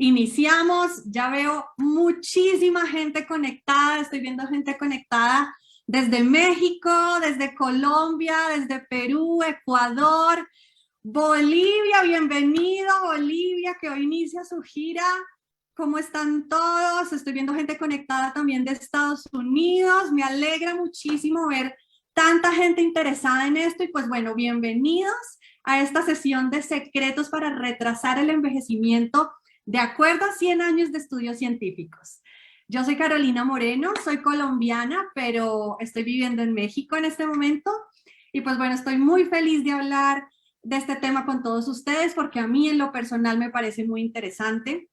Iniciamos, ya veo muchísima gente conectada, estoy viendo gente conectada desde México, desde Colombia, desde Perú, Ecuador, Bolivia, bienvenido Bolivia, que hoy inicia su gira. ¿Cómo están todos? Estoy viendo gente conectada también de Estados Unidos, me alegra muchísimo ver tanta gente interesada en esto y pues bueno, bienvenidos a esta sesión de secretos para retrasar el envejecimiento de acuerdo a 100 años de estudios científicos. Yo soy Carolina Moreno, soy colombiana, pero estoy viviendo en México en este momento. Y pues bueno, estoy muy feliz de hablar de este tema con todos ustedes porque a mí en lo personal me parece muy interesante.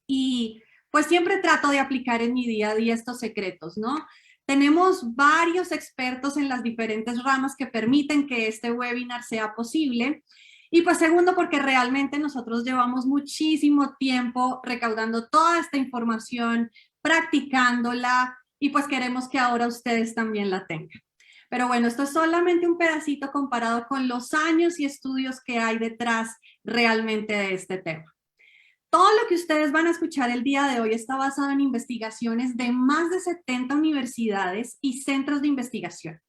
Y pues siempre trato de aplicar en mi día a día estos secretos, ¿no? Tenemos varios expertos en las diferentes ramas que permiten que este webinar sea posible. Y pues segundo, porque realmente nosotros llevamos muchísimo tiempo recaudando toda esta información, practicándola, y pues queremos que ahora ustedes también la tengan. Pero bueno, esto es solamente un pedacito comparado con los años y estudios que hay detrás realmente de este tema. Todo lo que ustedes van a escuchar el día de hoy está basado en investigaciones de más de 70 universidades y centros de investigación.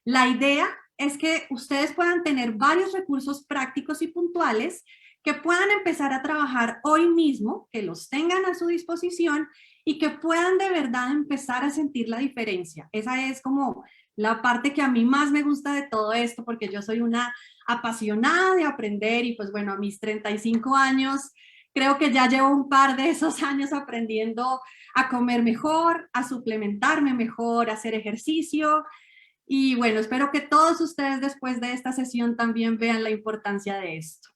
La idea es que ustedes puedan tener varios recursos prácticos y puntuales que puedan empezar a trabajar hoy mismo, que los tengan a su disposición y que puedan de verdad empezar a sentir la diferencia. Esa es como la parte que a mí más me gusta de todo esto, porque yo soy una apasionada de aprender y pues bueno, a mis 35 años creo que ya llevo un par de esos años aprendiendo a comer mejor, a suplementarme mejor, a hacer ejercicio. Y bueno, espero que todos ustedes después de esta sesión también vean la importancia de esto.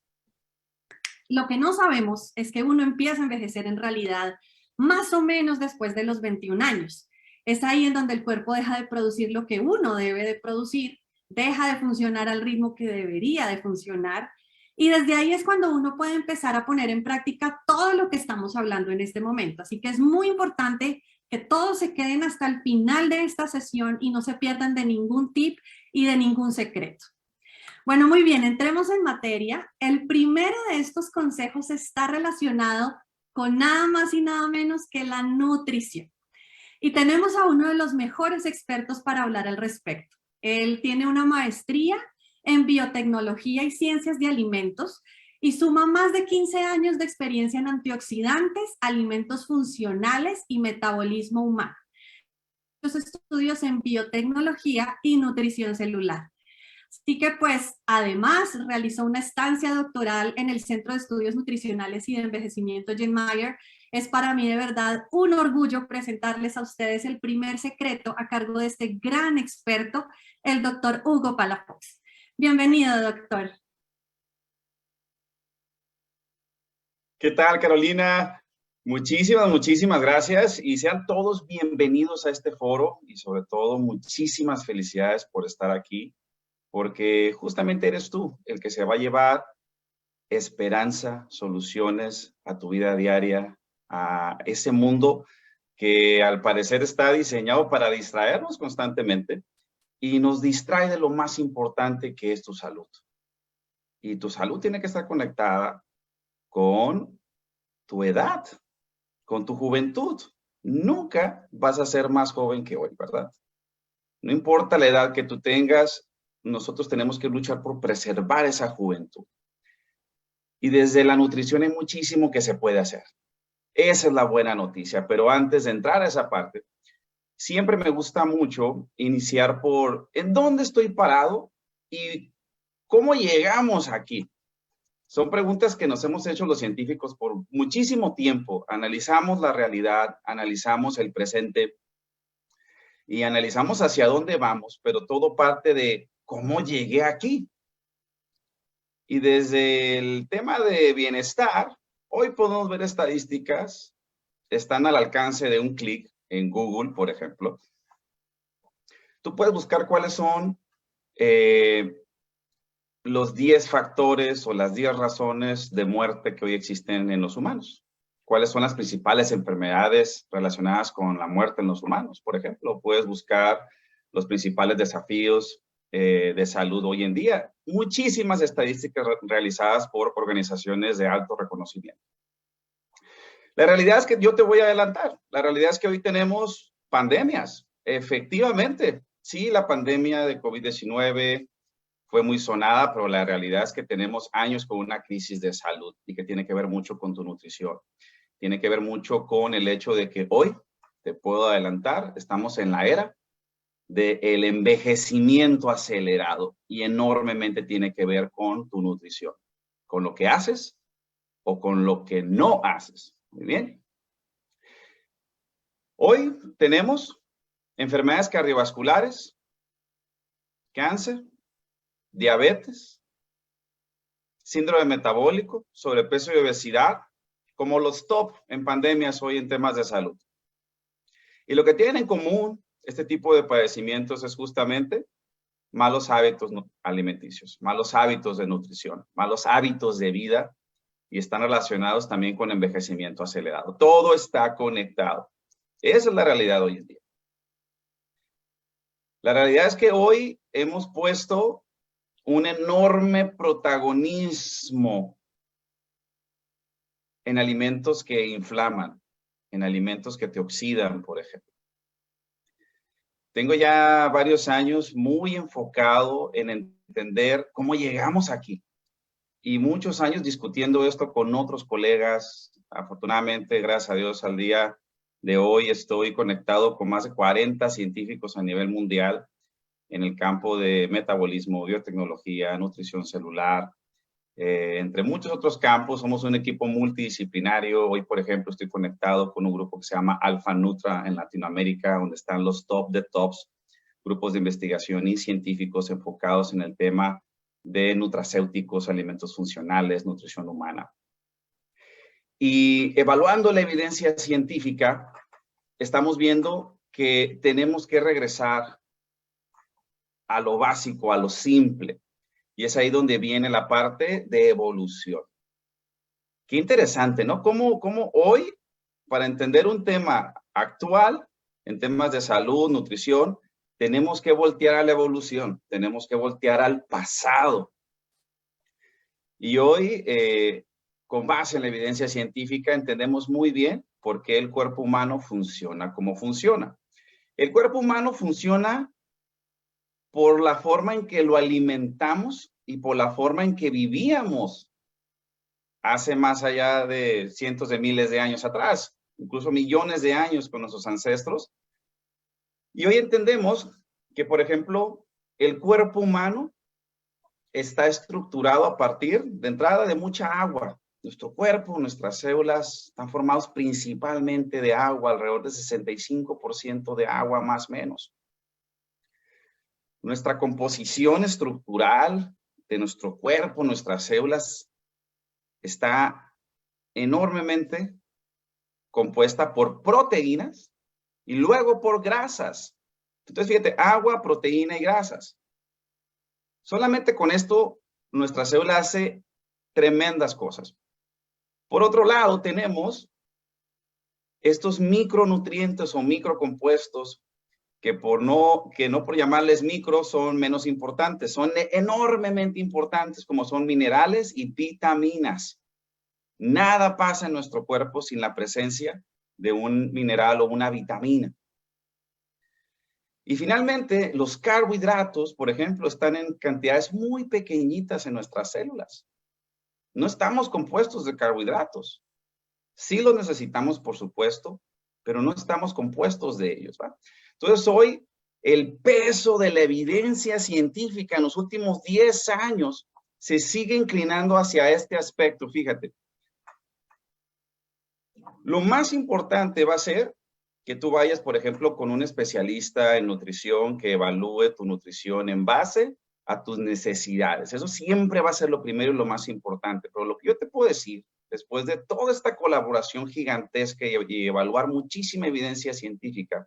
Lo que no sabemos es que uno empieza a envejecer en realidad más o menos después de los 21 años. Es ahí en donde el cuerpo deja de producir lo que uno debe de producir, deja de funcionar al ritmo que debería de funcionar, y desde ahí es cuando uno puede empezar a poner en práctica todo lo que estamos hablando en este momento. Así que es muy importante que todos se queden hasta el final de esta sesión y no se pierdan de ningún tip y de ningún secreto. Bueno, muy bien, entremos en materia. El primero de estos consejos está relacionado con nada más y nada menos que la nutrición. Y tenemos a uno de los mejores expertos para hablar al respecto. Él tiene una maestría en biotecnología y ciencias de alimentos y suma más de 15 años de experiencia en antioxidantes, alimentos funcionales y metabolismo humano. Los estudios en biotecnología y nutrición celular. Así que pues además realizó una estancia doctoral en el Centro de Estudios Nutricionales y de Envejecimiento Jane Mayer. Es para mí de verdad un orgullo presentarles a ustedes el primer secreto a cargo de este gran experto, el doctor Hugo Palafox. Bienvenido, doctor. ¿Qué tal, Carolina? Muchísimas gracias y sean todos bienvenidos a este foro y sobre todo muchísimas felicidades por estar aquí, porque justamente eres tú el que se va a llevar esperanza, soluciones a tu vida diaria, a ese mundo que al parecer está diseñado para distraernos constantemente y nos distrae de lo más importante que es tu salud. Y tu salud tiene que estar conectada con tu edad, con tu juventud. Nunca vas a ser más joven que hoy, ¿verdad? No importa la edad que tú tengas, nosotros tenemos que luchar por preservar esa juventud. Y desde la nutrición hay muchísimo que se puede hacer. Esa es la buena noticia. Pero antes de entrar a esa parte, siempre me gusta mucho iniciar por ¿en dónde estoy parado y cómo llegamos aquí? Son preguntas que nos hemos hecho los científicos por muchísimo tiempo. Analizamos la realidad, analizamos el presente y analizamos hacia dónde vamos, pero todo parte de cómo llegué aquí. Y desde el tema de bienestar, hoy podemos ver estadísticas, están al alcance de un clic en Google, por ejemplo. Tú puedes buscar cuáles son los 10 factores o las 10 razones de muerte que hoy existen en los humanos. ¿Cuáles son las principales enfermedades relacionadas con la muerte en los humanos? Por ejemplo, puedes buscar los principales desafíos de salud hoy en día. Muchísimas estadísticas realizadas por organizaciones de alto reconocimiento. La realidad es que yo te voy a adelantar. La realidad es que hoy tenemos pandemias. Efectivamente, sí, la pandemia de COVID-19 fue muy sonada, pero la realidad es que tenemos años con una crisis de salud y que tiene que ver mucho con tu nutrición. Tiene que ver mucho con el hecho de que hoy, te puedo adelantar, estamos en la era del envejecimiento acelerado y enormemente tiene que ver con tu nutrición, con lo que haces o con lo que no haces. Muy bien. Hoy tenemos enfermedades cardiovasculares, cáncer, diabetes, síndrome metabólico, sobrepeso y obesidad, como los top en pandemias hoy en temas de salud. Y lo que tienen en común este tipo de padecimientos es justamente malos hábitos alimenticios, malos hábitos de nutrición, malos hábitos de vida y están relacionados también con envejecimiento acelerado. Todo está conectado. Esa es la realidad hoy en día. La realidad es que hoy hemos puesto un enorme protagonismo en alimentos que inflaman, en alimentos que te oxidan, por ejemplo. Tengo ya varios años muy enfocado en entender cómo llegamos aquí y muchos años discutiendo esto con otros colegas. Afortunadamente, gracias a Dios, al día de hoy estoy conectado con más de 40 científicos a nivel mundial en el campo de metabolismo, biotecnología, nutrición celular, entre muchos otros campos. Somos un equipo multidisciplinario. Hoy, por ejemplo, estoy conectado con un grupo que se llama Alfa Nutra en Latinoamérica, donde están los top de tops, grupos de investigación y científicos enfocados en el tema de nutracéuticos, alimentos funcionales, nutrición humana. Y evaluando la evidencia científica, estamos viendo que tenemos que regresar a lo básico, a lo simple. Y es ahí donde viene la parte de evolución. Qué interesante, ¿no? Cómo hoy, para entender un tema actual, en temas de salud, nutrición, tenemos que voltear a la evolución, tenemos que voltear al pasado. Y hoy, con base en la evidencia científica, entendemos muy bien por qué el cuerpo humano funciona como funciona. El cuerpo humano funciona por la forma en que lo alimentamos y por la forma en que vivíamos hace más allá de cientos de miles de años atrás, incluso millones de años con nuestros ancestros. Y hoy entendemos que, por ejemplo, el cuerpo humano está estructurado a partir de entrada de mucha agua. Nuestro cuerpo, nuestras células están formados principalmente de agua, alrededor de 65% de agua más o menos. Nuestra composición estructural de nuestro cuerpo, nuestras células, está enormemente compuesta por proteínas y luego por grasas. Entonces, fíjate, agua, proteína y grasas. Solamente con esto, nuestra célula hace tremendas cosas. Por otro lado, tenemos estos micronutrientes o microcompuestos que no por llamarles micro son menos importantes, son enormemente importantes, como son minerales y vitaminas. Nada pasa en nuestro cuerpo sin la presencia de un mineral o una vitamina. Y finalmente, los carbohidratos, por ejemplo, están en cantidades muy pequeñitas en nuestras células. No estamos compuestos de carbohidratos. Sí los necesitamos, por supuesto, pero no estamos compuestos de ellos, ¿va? Entonces, hoy, el peso de la evidencia científica en los últimos 10 años se sigue inclinando hacia este aspecto. Fíjate, lo más importante va a ser que tú vayas, por ejemplo, con un especialista en nutrición que evalúe tu nutrición en base a tus necesidades. Eso siempre va a ser lo primero y lo más importante. Pero lo que yo te puedo decir, después de toda esta colaboración gigantesca y evaluar muchísima evidencia científica,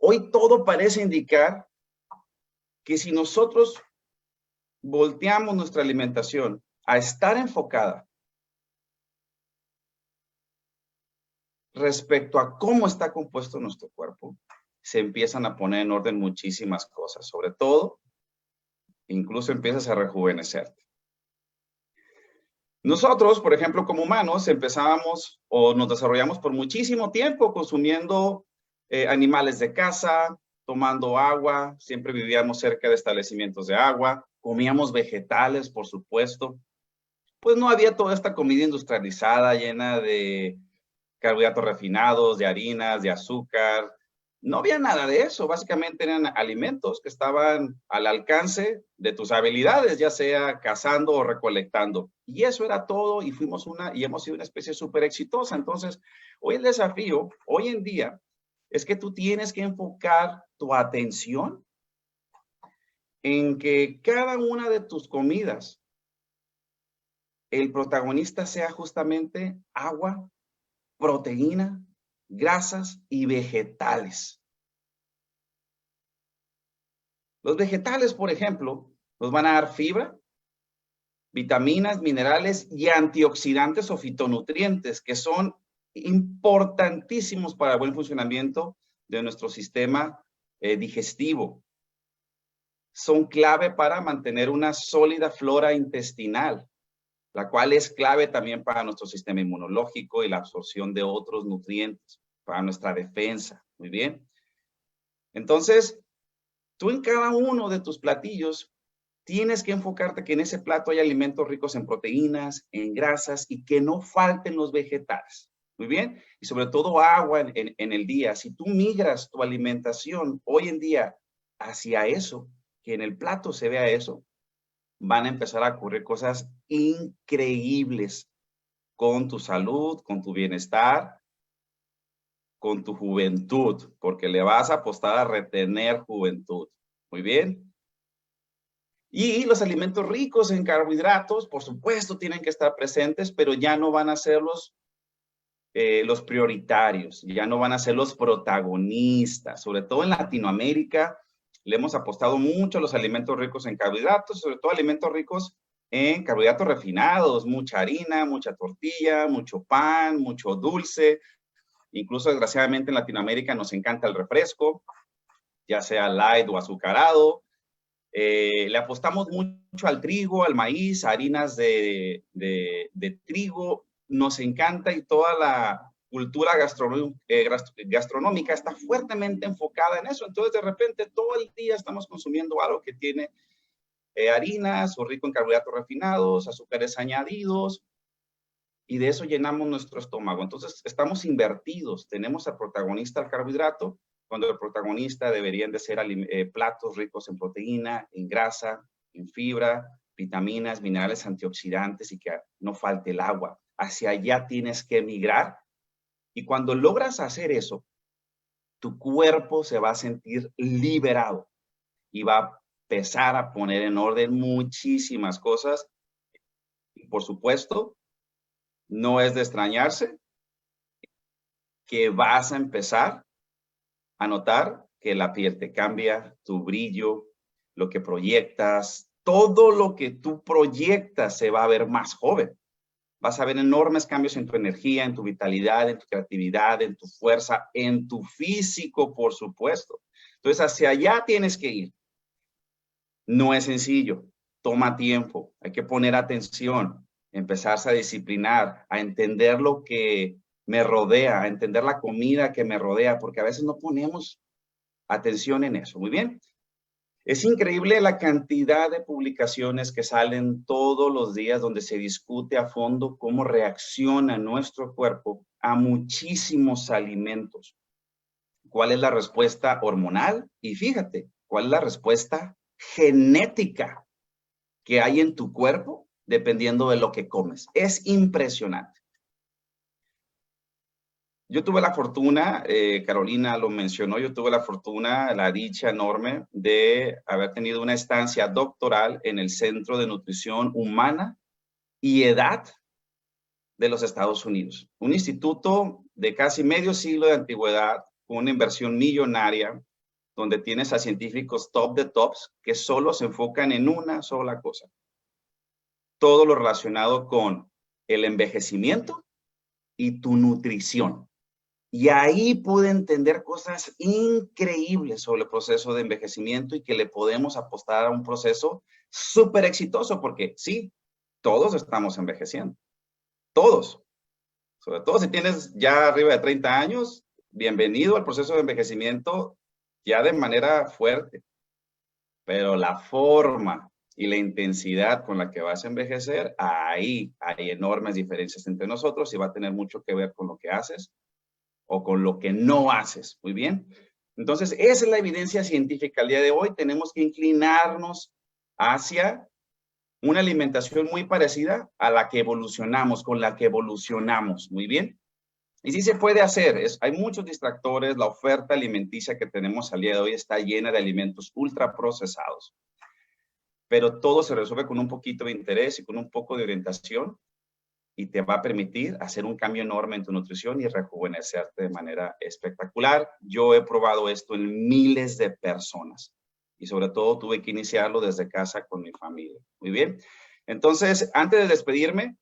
hoy todo parece indicar que si nosotros volteamos nuestra alimentación a estar enfocada respecto a cómo está compuesto nuestro cuerpo, se empiezan a poner en orden muchísimas cosas. Sobre todo, incluso empiezas a rejuvenecerte. Nosotros, por ejemplo, como humanos, empezábamos o nos desarrollamos por muchísimo tiempo consumiendo animales de casa, tomando agua, siempre vivíamos cerca de establecimientos de agua, comíamos vegetales, por supuesto. Pues no había toda esta comida industrializada llena de carbohidratos refinados, de harinas, de azúcar. No había nada de eso. Básicamente eran alimentos que estaban al alcance de tus habilidades, ya sea cazando o recolectando. Y eso era todo y hemos sido una especie súper exitosa. Entonces, hoy el desafío, hoy en día, es que tú tienes que enfocar tu atención en que cada una de tus comidas, el protagonista sea justamente agua, proteína, grasas y vegetales. Los vegetales, por ejemplo, nos van a dar fibra, vitaminas, minerales y antioxidantes o fitonutrientes que son importantísimos para el buen funcionamiento de nuestro sistema digestivo. Son clave para mantener una sólida flora intestinal, la cual es clave también para nuestro sistema inmunológico y la absorción de otros nutrientes, para nuestra defensa. Muy bien. Entonces, tú en cada uno de tus platillos tienes que enfocarte que en ese plato hay alimentos ricos en proteínas, en grasas y que no falten los vegetales. Muy bien. Y sobre todo agua en el día. Si tú migras tu alimentación hoy en día hacia eso, que en el plato se vea eso, van a empezar a ocurrir cosas increíbles con tu salud, con tu bienestar, con tu juventud, porque le vas a apostar a retener juventud. Muy bien. Y los alimentos ricos en carbohidratos, por supuesto, tienen que estar presentes, pero ya no van a ser los prioritarios, ya no van a ser los protagonistas. Sobre todo en Latinoamérica, le hemos apostado mucho a los alimentos ricos en carbohidratos, sobre todo alimentos ricos en carbohidratos refinados, mucha harina, mucha tortilla, mucho pan, mucho dulce. Incluso, desgraciadamente, en Latinoamérica nos encanta el refresco, ya sea light o azucarado. Le apostamos mucho al trigo, al maíz, a harinas de trigo. Nos encanta y toda la cultura gastronómica está fuertemente enfocada en eso. Entonces, de repente, todo el día estamos consumiendo algo que tiene harinas o rico en carbohidratos refinados, azúcares añadidos, y de eso llenamos nuestro estómago. Entonces, estamos invertidos. Tenemos al protagonista, al carbohidrato, cuando el protagonista deberían de ser platos ricos en proteína, en grasa, en fibra, vitaminas, minerales, antioxidantes y que no falte el agua. Hacia allá tienes que migrar y cuando logras hacer eso, tu cuerpo se va a sentir liberado y va a empezar a poner en orden muchísimas cosas. Y por supuesto, no es de extrañarse que vas a empezar a notar que la piel te cambia, tu brillo, lo que proyectas, todo lo que tú proyectas se va a ver más joven. Vas a ver enormes cambios en tu energía, en tu vitalidad, en tu creatividad, en tu fuerza, en tu físico, por supuesto. Entonces, hacia allá tienes que ir. No es sencillo, toma tiempo, hay que poner atención, empezarse a disciplinar, a entender lo que me rodea, a entender la comida que me rodea, porque a veces no ponemos atención en eso. Muy bien. Es increíble la cantidad de publicaciones que salen todos los días donde se discute a fondo cómo reacciona nuestro cuerpo a muchísimos alimentos. ¿Cuál es la respuesta hormonal? Y fíjate, ¿cuál es la respuesta genética que hay en tu cuerpo dependiendo de lo que comes? Es impresionante. Yo tuve la fortuna, Carolina lo mencionó, yo tuve la fortuna, la dicha enorme de haber tenido una estancia doctoral en el Centro de Nutrición Humana y Edad de los Estados Unidos. Un instituto de casi medio siglo de antigüedad, con una inversión millonaria, donde tienes a científicos top de tops que solo se enfocan en una sola cosa. Todo lo relacionado con el envejecimiento y tu nutrición. Y ahí pude entender cosas increíbles sobre el proceso de envejecimiento y que le podemos apostar a un proceso súper exitoso porque sí, todos estamos envejeciendo. Todos. Sobre todo si tienes ya arriba de 30 años, bienvenido al proceso de envejecimiento ya de manera fuerte. Pero la forma y la intensidad con la que vas a envejecer, ahí hay enormes diferencias entre nosotros y va a tener mucho que ver con lo que haces o con lo que no haces. Muy bien. Entonces, esa es la evidencia científica. Al día de hoy tenemos que inclinarnos hacia una alimentación muy parecida a la que evolucionamos, con la que evolucionamos. Muy bien. Y sí se puede hacer. Hay muchos distractores. La oferta alimenticia que tenemos al día de hoy está llena de alimentos ultraprocesados. Pero todo se resuelve con un poquito de interés y con un poco de orientación y te va a permitir hacer un cambio enorme en tu nutrición y rejuvenecerte de manera espectacular. Yo he probado esto en miles de personas y sobre todo tuve que iniciarlo desde casa con mi familia. Muy bien. Entonces, antes de despedirme,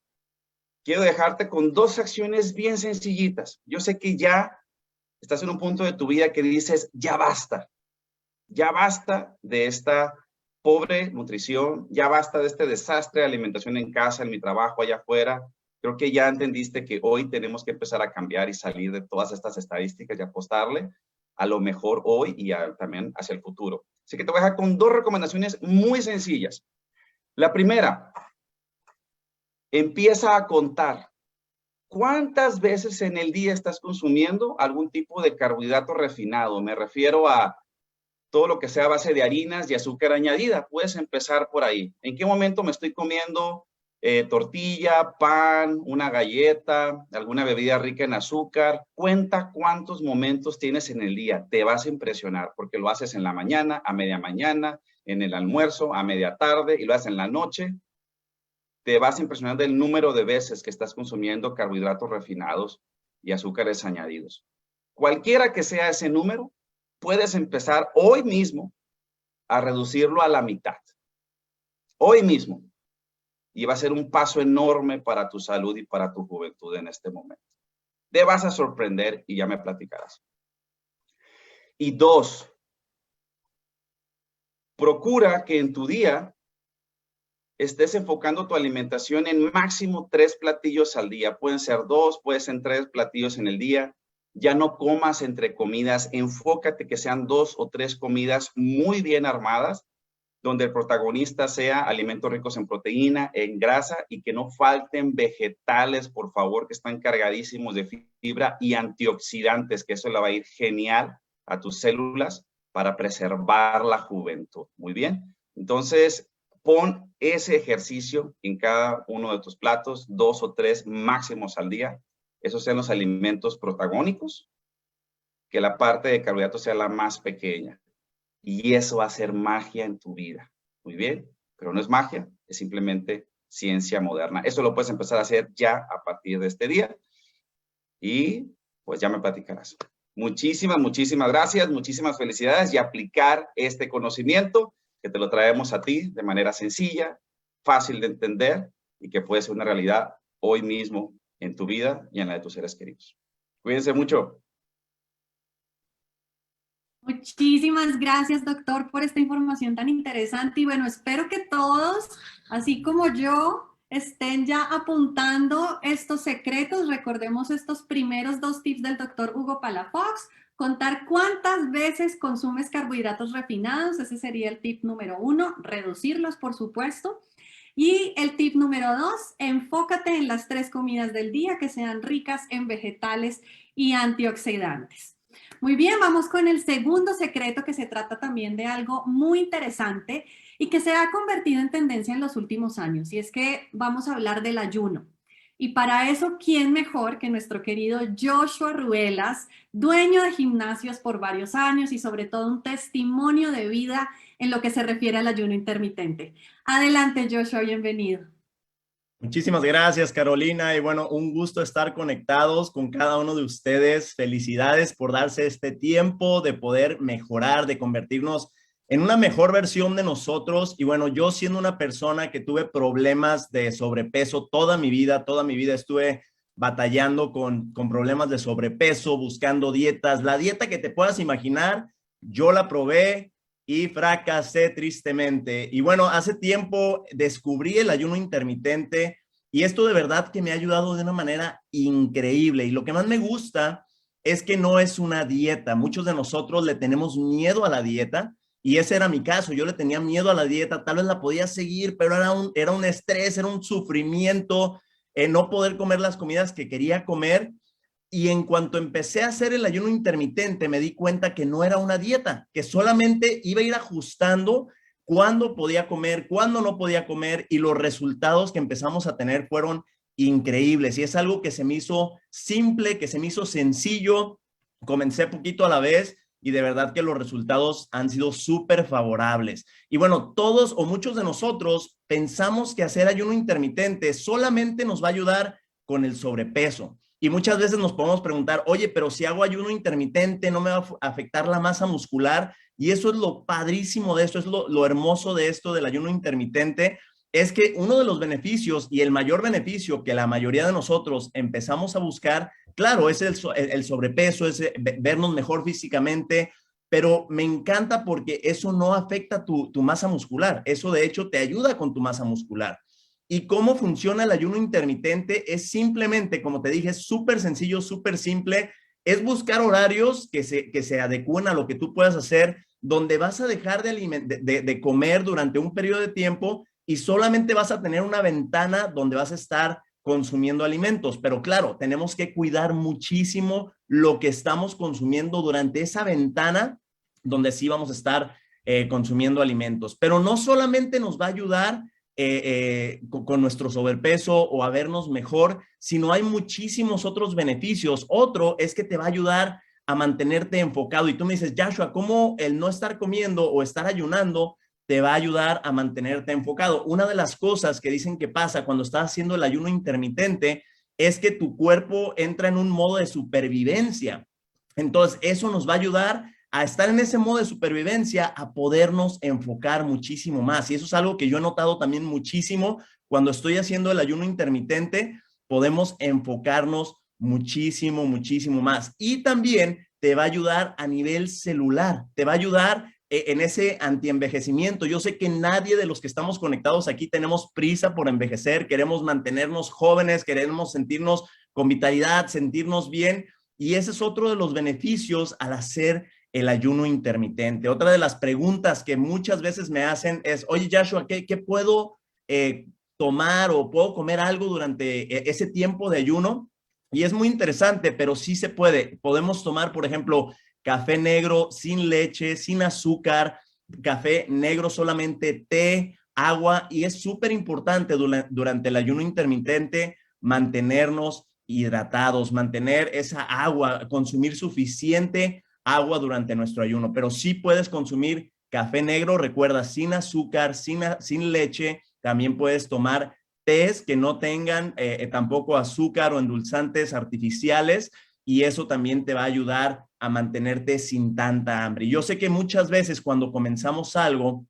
quiero dejarte con 2 acciones bien sencillitas. Yo sé que ya estás en un punto de tu vida que dices, ya basta de esta pobre nutrición, ya basta de este desastre de alimentación en casa, en mi trabajo, allá afuera. Creo que ya entendiste que hoy tenemos que empezar a cambiar y salir de todas estas estadísticas y apostarle a lo mejor hoy y también hacia el futuro. Así que te voy a dejar con 2 recomendaciones muy sencillas. La primera, empieza a contar. ¿Cuántas veces en el día estás consumiendo algún tipo de carbohidrato refinado? Me refiero a todo lo que sea a base de harinas y azúcar añadida. Puedes empezar por ahí. ¿En qué momento me estoy comiendo tortilla, pan, una galleta, alguna bebida rica en azúcar? Cuenta cuántos momentos tienes en el día. Te vas a impresionar porque lo haces en la mañana, a media mañana, en el almuerzo, a media tarde y lo haces en la noche. Te vas a impresionar del número de veces que estás consumiendo carbohidratos refinados y azúcares añadidos. Cualquiera que sea ese número, puedes empezar hoy mismo a reducirlo a la mitad. Hoy mismo. Y va a ser un paso enorme para tu salud y para tu juventud en este momento. Te vas a sorprender y ya me platicarás. Y 2, procura que en tu día estés enfocando tu alimentación en máximo 3 platillos al día. Pueden ser 2, pueden ser 3 platillos en el día. Ya no comas entre comidas, enfócate que sean 2 o 3 comidas muy bien armadas, donde el protagonista sea alimentos ricos en proteína, en grasa y que no falten vegetales, por favor, que están cargadísimos de fibra y antioxidantes, que eso le va a ir genial a tus células para preservar la juventud. Muy bien. Entonces, pon ese ejercicio en cada uno de tus platos, 2 o 3 máximos al día. Esos sean los alimentos protagónicos, que la parte de carbohidratos sea la más pequeña. Y eso va a ser magia en tu vida. Muy bien, pero no es magia, es simplemente ciencia moderna. Eso lo puedes empezar a hacer ya a partir de este día. Y pues ya me platicarás. Muchísimas gracias, muchísimas felicidades y aplicar este conocimiento que te lo traemos a ti de manera sencilla, fácil de entender y que puede ser una realidad hoy mismo en tu vida y en la de tus seres queridos. Cuídense mucho. Muchísimas gracias, doctor, por esta información tan interesante. Y bueno, espero que todos, así como yo, estén ya apuntando estos secretos. Recordemos estos primeros 2 tips del doctor Hugo Palafox. Contar cuántas veces consumes carbohidratos refinados. Ese sería el tip número 1. Reducirlos, por supuesto. Y el tip número 2, enfócate en las 3 comidas del día que sean ricas en vegetales y antioxidantes. Muy bien, vamos con el segundo secreto, que se trata también de algo muy interesante y que se ha convertido en tendencia en los últimos años, y es que vamos a hablar del ayuno. Y para eso, ¿quién mejor que nuestro querido Joshua Ruelas, dueño de gimnasios por varios años y sobre todo un testimonio de vida en lo que se refiere al ayuno intermitente? Adelante, Joshua, bienvenido. Muchísimas gracias, Carolina. Y bueno, un gusto estar conectados con cada uno de ustedes. Felicidades por darse este tiempo de poder mejorar, de convertirnos en una mejor versión de nosotros. Y bueno, yo siendo una persona que tuve problemas de sobrepeso toda mi vida estuve batallando con problemas de sobrepeso, buscando dietas. La dieta que te puedas imaginar, yo la probé, y fracasé tristemente. Y bueno, hace tiempo descubrí el ayuno intermitente y esto de verdad que me ha ayudado de una manera increíble. Y lo que más me gusta es que no es una dieta. Muchos de nosotros le tenemos miedo a la dieta y ese era mi caso. Yo le tenía miedo a la dieta, tal vez la podía seguir, pero era un estrés, era un sufrimiento, no poder comer las comidas que quería comer. Y en cuanto empecé a hacer el ayuno intermitente, me di cuenta que no era una dieta, que solamente iba a ir ajustando cuándo podía comer, cuándo no podía comer, y los resultados que empezamos a tener fueron increíbles. Y es algo que se me hizo simple, que se me hizo sencillo. Comencé poquito a la vez y de verdad que los resultados han sido súper favorables. Y bueno, todos o muchos de nosotros pensamos que hacer ayuno intermitente solamente nos va a ayudar con el sobrepeso. Y muchas veces nos podemos preguntar, oye, pero si hago ayuno intermitente, ¿no me va a afectar la masa muscular? Y eso es lo padrísimo de esto, es lo hermoso de esto del ayuno intermitente, es que uno de los beneficios y el mayor beneficio que la mayoría de nosotros empezamos a buscar, claro, es el sobrepeso, es vernos mejor físicamente, pero me encanta porque eso no afecta tu masa muscular. Eso de hecho te ayuda con tu masa muscular. ¿Y cómo funciona el ayuno intermitente? Es simplemente, como te dije, es súper sencillo, súper simple. Es buscar horarios que se adecúen a lo que tú puedas hacer, donde vas a dejar de comer durante un periodo de tiempo y solamente vas a tener una ventana donde vas a estar consumiendo alimentos. Pero claro, tenemos que cuidar muchísimo lo que estamos consumiendo durante esa ventana donde sí vamos a estar consumiendo alimentos. Pero no solamente nos va a ayudar con nuestro sobrepeso o a vernos mejor, sino hay muchísimos otros beneficios. Otro es que te va a ayudar a mantenerte enfocado. Y tú me dices, Joshua, ¿cómo el no estar comiendo o estar ayunando te va a ayudar a mantenerte enfocado? Una de las cosas que dicen que pasa cuando estás haciendo el ayuno intermitente es que tu cuerpo entra en un modo de supervivencia. Entonces, eso nos va a ayudar a estar en ese modo de supervivencia, a podernos enfocar muchísimo más. Y eso es algo que yo he notado también muchísimo cuando estoy haciendo el ayuno intermitente, podemos enfocarnos muchísimo, muchísimo más. Y también te va a ayudar a nivel celular, te va a ayudar en ese antienvejecimiento. Yo sé que nadie de los que estamos conectados aquí tenemos prisa por envejecer, queremos mantenernos jóvenes, queremos sentirnos con vitalidad, sentirnos bien. Y ese es otro de los beneficios al hacer el ayuno intermitente. Otra de las preguntas que muchas veces me hacen es, oye, Joshua, ¿qué puedo tomar o puedo comer algo durante ese tiempo de ayuno? Y es muy interesante, pero sí se puede. Podemos tomar, por ejemplo, café negro sin leche, sin azúcar, café negro solamente, té, agua, y es súper importante durante el ayuno intermitente mantenernos hidratados, mantener esa agua, consumir suficiente agua durante nuestro ayuno, pero sí puedes consumir café negro, recuerda, sin azúcar, sin leche. También puedes tomar tés que no tengan tampoco azúcar o endulzantes artificiales, y eso también te va a ayudar a mantenerte sin tanta hambre. Yo sé que muchas veces cuando comenzamos algo,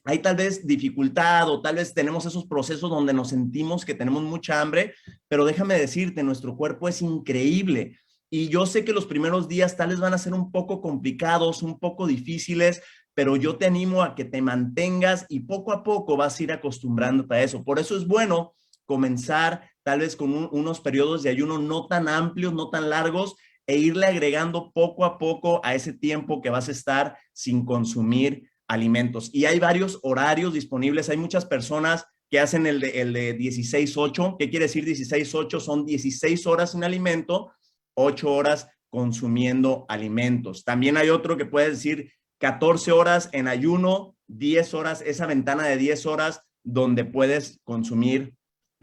hay tal vez dificultad o tal vez tenemos esos procesos donde nos sentimos que tenemos mucha hambre, pero déjame decirte, nuestro cuerpo es increíble. Y yo sé que los primeros días tal vez van a ser un poco complicados, un poco difíciles, pero yo te animo a que te mantengas y poco a poco vas a ir acostumbrándote a eso. Por eso es bueno comenzar tal vez con unos periodos de ayuno no tan amplios, no tan largos, e irle agregando poco a poco a ese tiempo que vas a estar sin consumir alimentos. Y hay varios horarios disponibles. Hay muchas personas que hacen el de 16-8. ¿Qué quiere decir 16-8? Son 16 horas sin alimento, 8 horas consumiendo alimentos. También hay otro que puede decir 14 horas en ayuno, 10 horas, esa ventana de 10 horas donde puedes consumir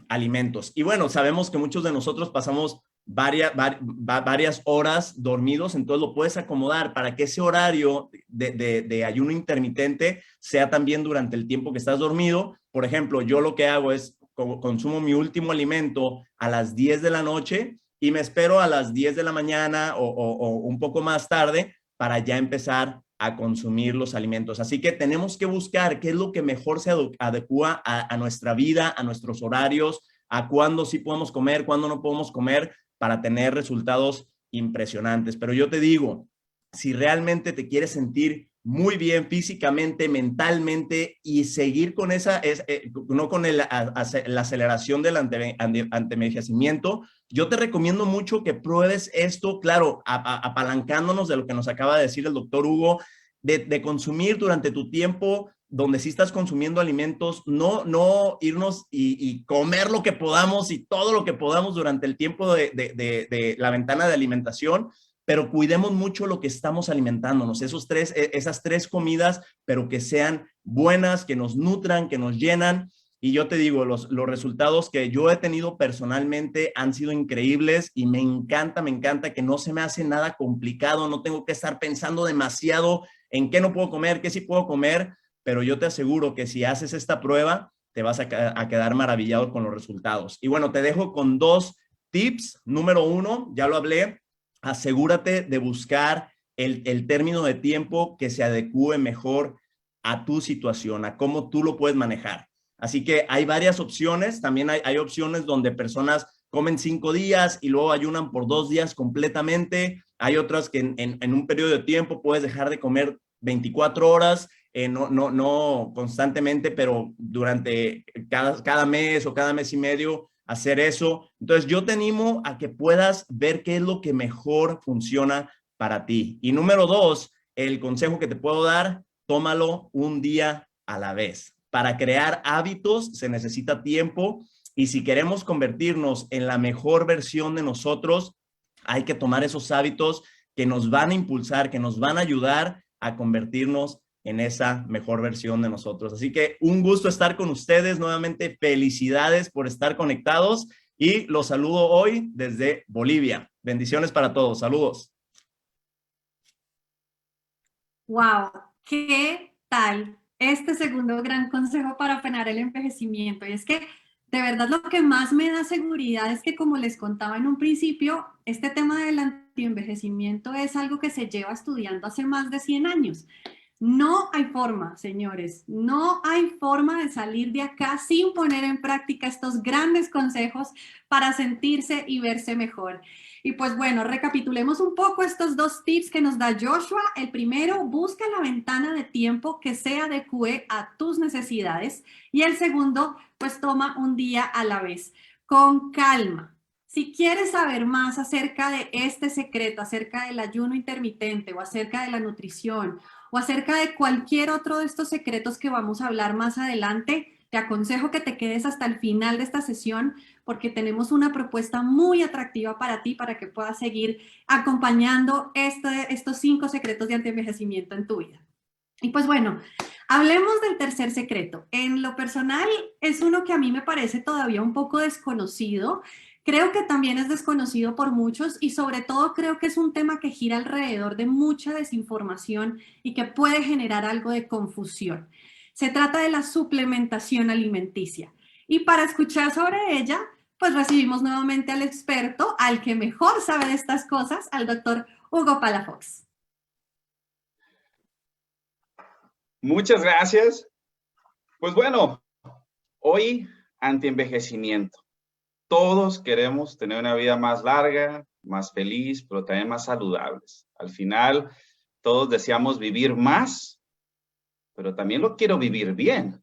alimentos. Y bueno, sabemos que muchos de nosotros pasamos varias horas dormidos, entonces lo puedes acomodar para que ese horario de ayuno intermitente sea también durante el tiempo que estás dormido. Por ejemplo, yo lo que hago es consumo mi último alimento a las 10 de la noche y me espero a las 10 de la mañana o un poco más tarde para ya empezar a consumir los alimentos. Así que tenemos que buscar qué es lo que mejor se adecua a nuestra vida, a nuestros horarios, a cuándo sí podemos comer, cuándo no podemos comer, para tener resultados impresionantes. Pero yo te digo, si realmente te quieres sentir muy bien físicamente, mentalmente y seguir con no con la aceleración del antienvejecimiento. Yo te recomiendo mucho que pruebes esto, claro, apalancándonos de lo que nos acaba de decir el doctor Hugo, de consumir durante tu tiempo, donde sí estás consumiendo alimentos, no irnos y comer lo que podamos y todo lo que podamos durante el tiempo de la ventana de alimentación, pero cuidemos mucho lo que estamos alimentándonos, esas tres comidas, pero que sean buenas, que nos nutran, que nos llenan. Y yo te digo, los resultados que yo he tenido personalmente han sido increíbles y me encanta que no se me hace nada complicado, no tengo que estar pensando demasiado en qué no puedo comer, qué sí puedo comer, pero yo te aseguro que si haces esta prueba, te vas a quedar maravillado con los resultados. Y bueno, te dejo con 2 tips. Número 1, ya lo hablé, asegúrate de buscar el término de tiempo que se adecue mejor a tu situación, a cómo tú lo puedes manejar. Así que hay varias opciones, también hay opciones donde personas comen 5 días y luego ayunan por 2 días completamente. Hay otras que en un periodo de tiempo puedes dejar de comer 24 horas, no constantemente, pero durante cada mes o cada mes y medio hacer eso. Entonces yo te animo a que puedas ver qué es lo que mejor funciona para ti. Y número 2, el consejo que te puedo dar, tómalo un día a la vez. Para crear hábitos se necesita tiempo y si queremos convertirnos en la mejor versión de nosotros, hay que tomar esos hábitos que nos van a impulsar, que nos van a ayudar a convertirnos en esa mejor versión de nosotros. Así que un gusto estar con ustedes. Nuevamente, felicidades por estar conectados y los saludo hoy desde Bolivia. Bendiciones para todos. Saludos. Wow, ¿qué tal este segundo gran consejo para frenar el envejecimiento? Y es que de verdad lo que más me da seguridad es que, como les contaba en un principio, este tema del antienvejecimiento es algo que se lleva estudiando hace más de 100 años. No hay forma, señores, no hay forma de salir de acá sin poner en práctica estos grandes consejos para sentirse y verse mejor. Y pues bueno, recapitulemos un poco estos 2 tips que nos da Joshua. El primero, busca la ventana de tiempo que se adecue a tus necesidades. Y el segundo, pues toma un día a la vez, con calma. Si quieres saber más acerca de este secreto, acerca del ayuno intermitente o acerca de la nutrición o acerca de cualquier otro de estos secretos que vamos a hablar más adelante, te aconsejo que te quedes hasta el final de esta sesión porque tenemos una propuesta muy atractiva para ti, para que puedas seguir acompañando estos 5 secretos de antienvejecimiento en tu vida. Y pues bueno, hablemos del tercer secreto. En lo personal es uno que a mí me parece todavía un poco desconocido. Creo que también es desconocido por muchos y sobre todo creo que es un tema que gira alrededor de mucha desinformación y que puede generar algo de confusión. Se trata de la suplementación alimenticia. Y para escuchar sobre ella, pues recibimos nuevamente al experto, al que mejor sabe de estas cosas, al doctor Hugo Palafox. Muchas gracias. Pues bueno, hoy antienvejecimiento. Todos queremos tener una vida más larga, más feliz, pero también más saludables. Al final, todos deseamos vivir más, pero también lo quiero vivir bien.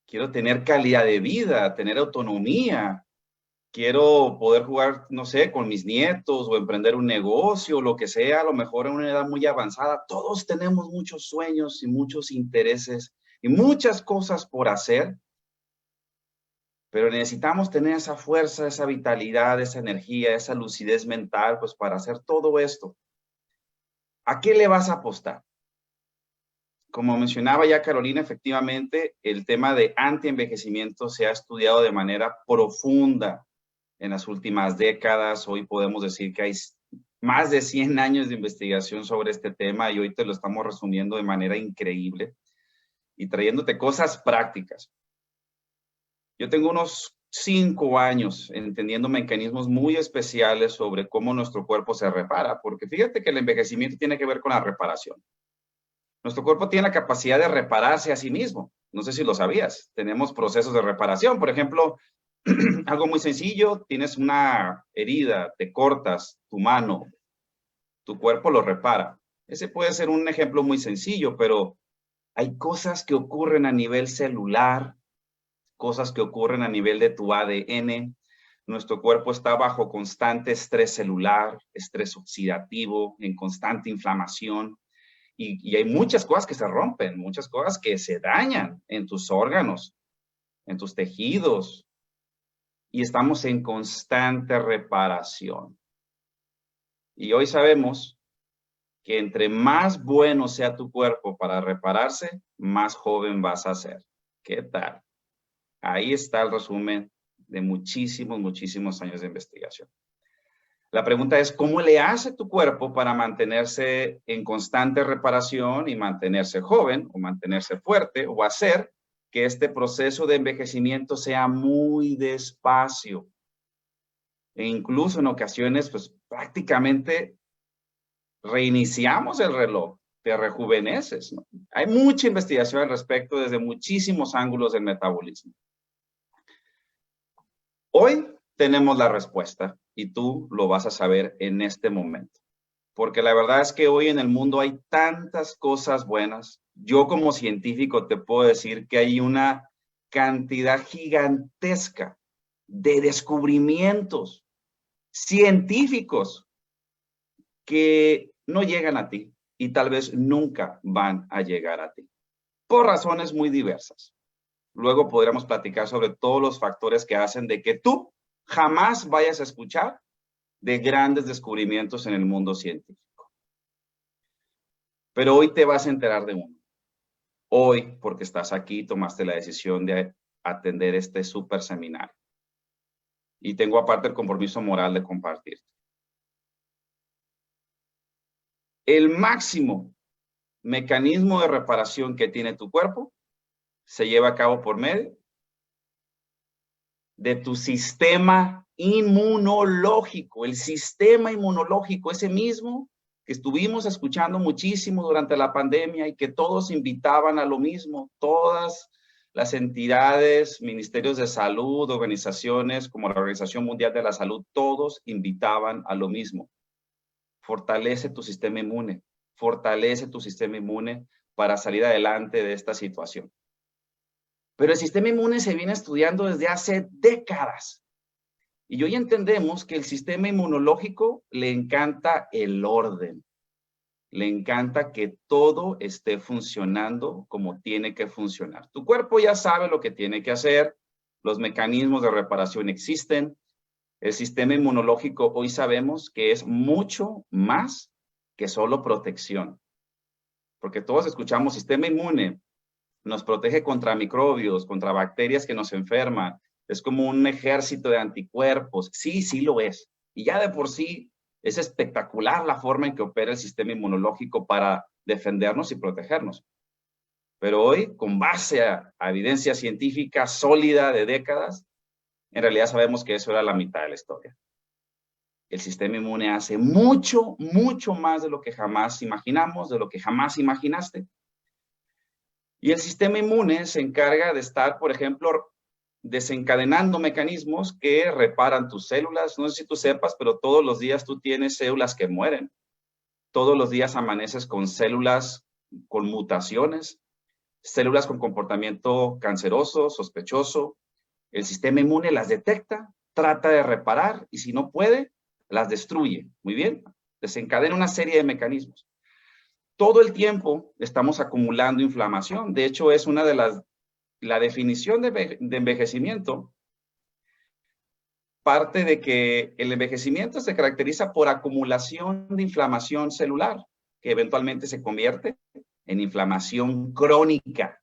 Quiero tener calidad de vida, tener autonomía. Quiero poder jugar, no sé, con mis nietos o emprender un negocio, lo que sea, a lo mejor en una edad muy avanzada. Todos tenemos muchos sueños y muchos intereses y muchas cosas por hacer. Pero necesitamos tener esa fuerza, esa vitalidad, esa energía, esa lucidez mental, pues para hacer todo esto. ¿A qué le vas a apostar? Como mencionaba ya Carolina, efectivamente, el tema de antienvejecimiento se ha estudiado de manera profunda en las últimas décadas. Hoy podemos decir que hay más de 100 años de investigación sobre este tema y hoy te lo estamos resumiendo de manera increíble y trayéndote cosas prácticas. Yo tengo unos 5 años entendiendo mecanismos muy especiales sobre cómo nuestro cuerpo se repara, porque fíjate que el envejecimiento tiene que ver con la reparación. Nuestro cuerpo tiene la capacidad de repararse a sí mismo. No sé si lo sabías. Tenemos procesos de reparación. Por ejemplo, algo muy sencillo, tienes una herida, te cortas tu mano, tu cuerpo lo repara. Ese puede ser un ejemplo muy sencillo, pero hay cosas que ocurren a nivel celular, cosas que ocurren a nivel de tu ADN. Nuestro cuerpo está bajo constante estrés celular, estrés oxidativo, en constante inflamación. Y hay muchas cosas que se rompen, muchas cosas que se dañan en tus órganos, en tus tejidos. Y estamos en constante reparación. Y hoy sabemos que entre más bueno sea tu cuerpo para repararse, más joven vas a ser. ¿Qué tal? Ahí está el resumen de muchísimos años de investigación. La pregunta es, ¿cómo le hace tu cuerpo para mantenerse en constante reparación y mantenerse joven o mantenerse fuerte o hacer que este proceso de envejecimiento sea muy despacio? E incluso en ocasiones, pues prácticamente reiniciamos el reloj, te rejuveneces, ¿no? Hay mucha investigación al respecto desde muchísimos ángulos del metabolismo. Hoy tenemos la respuesta y tú lo vas a saber en este momento. Porque la verdad es que hoy en el mundo hay tantas cosas buenas. Yo como científico te puedo decir que hay una cantidad gigantesca de descubrimientos científicos que no llegan a ti y tal vez nunca van a llegar a ti, por razones muy diversas. Luego podremos platicar sobre todos los factores que hacen de que tú jamás vayas a escuchar de grandes descubrimientos en el mundo científico. Pero hoy te vas a enterar de uno. Hoy, porque estás aquí, tomaste la decisión de atender este súper seminario. Y tengo aparte el compromiso moral de compartirte. El máximo mecanismo de reparación que tiene tu cuerpo se lleva a cabo por medio de tu sistema inmunológico. El sistema inmunológico, ese mismo que estuvimos escuchando muchísimo durante la pandemia y que todos invitaban a lo mismo, todas las entidades, ministerios de salud, organizaciones como la Organización Mundial de la Salud, todos invitaban a lo mismo. Fortalece tu sistema inmune, fortalece tu sistema inmune para salir adelante de esta situación. Pero el sistema inmune se viene estudiando desde hace décadas. Y hoy entendemos que el sistema inmunológico le encanta el orden. Le encanta que todo esté funcionando como tiene que funcionar. Tu cuerpo ya sabe lo que tiene que hacer. Los mecanismos de reparación existen. El sistema inmunológico hoy sabemos que es mucho más que solo protección. Porque todos escuchamos sistema inmune. Nos protege contra microbios, contra bacterias que nos enferman. Es como un ejército de anticuerpos. Sí, sí lo es. Y ya de por sí es espectacular la forma en que opera el sistema inmunológico para defendernos y protegernos. Pero hoy, con base a evidencia científica sólida de décadas, en realidad sabemos que eso era la mitad de la historia. El sistema inmune hace mucho más de lo que jamás imaginamos, de lo que jamás imaginaste. Y el sistema inmune se encarga de estar, por ejemplo, desencadenando mecanismos que reparan tus células. No sé si tú sepas, pero todos los días tú tienes células que mueren. Todos los días amaneces con células con mutaciones, células con comportamiento canceroso, sospechoso. El sistema inmune las detecta, trata de reparar y si no puede, las destruye. Muy bien, desencadena una serie de mecanismos. Todo el tiempo estamos acumulando inflamación. De hecho, es una de la definición de envejecimiento. Parte de que el envejecimiento se caracteriza por acumulación de inflamación celular, que eventualmente se convierte en inflamación crónica,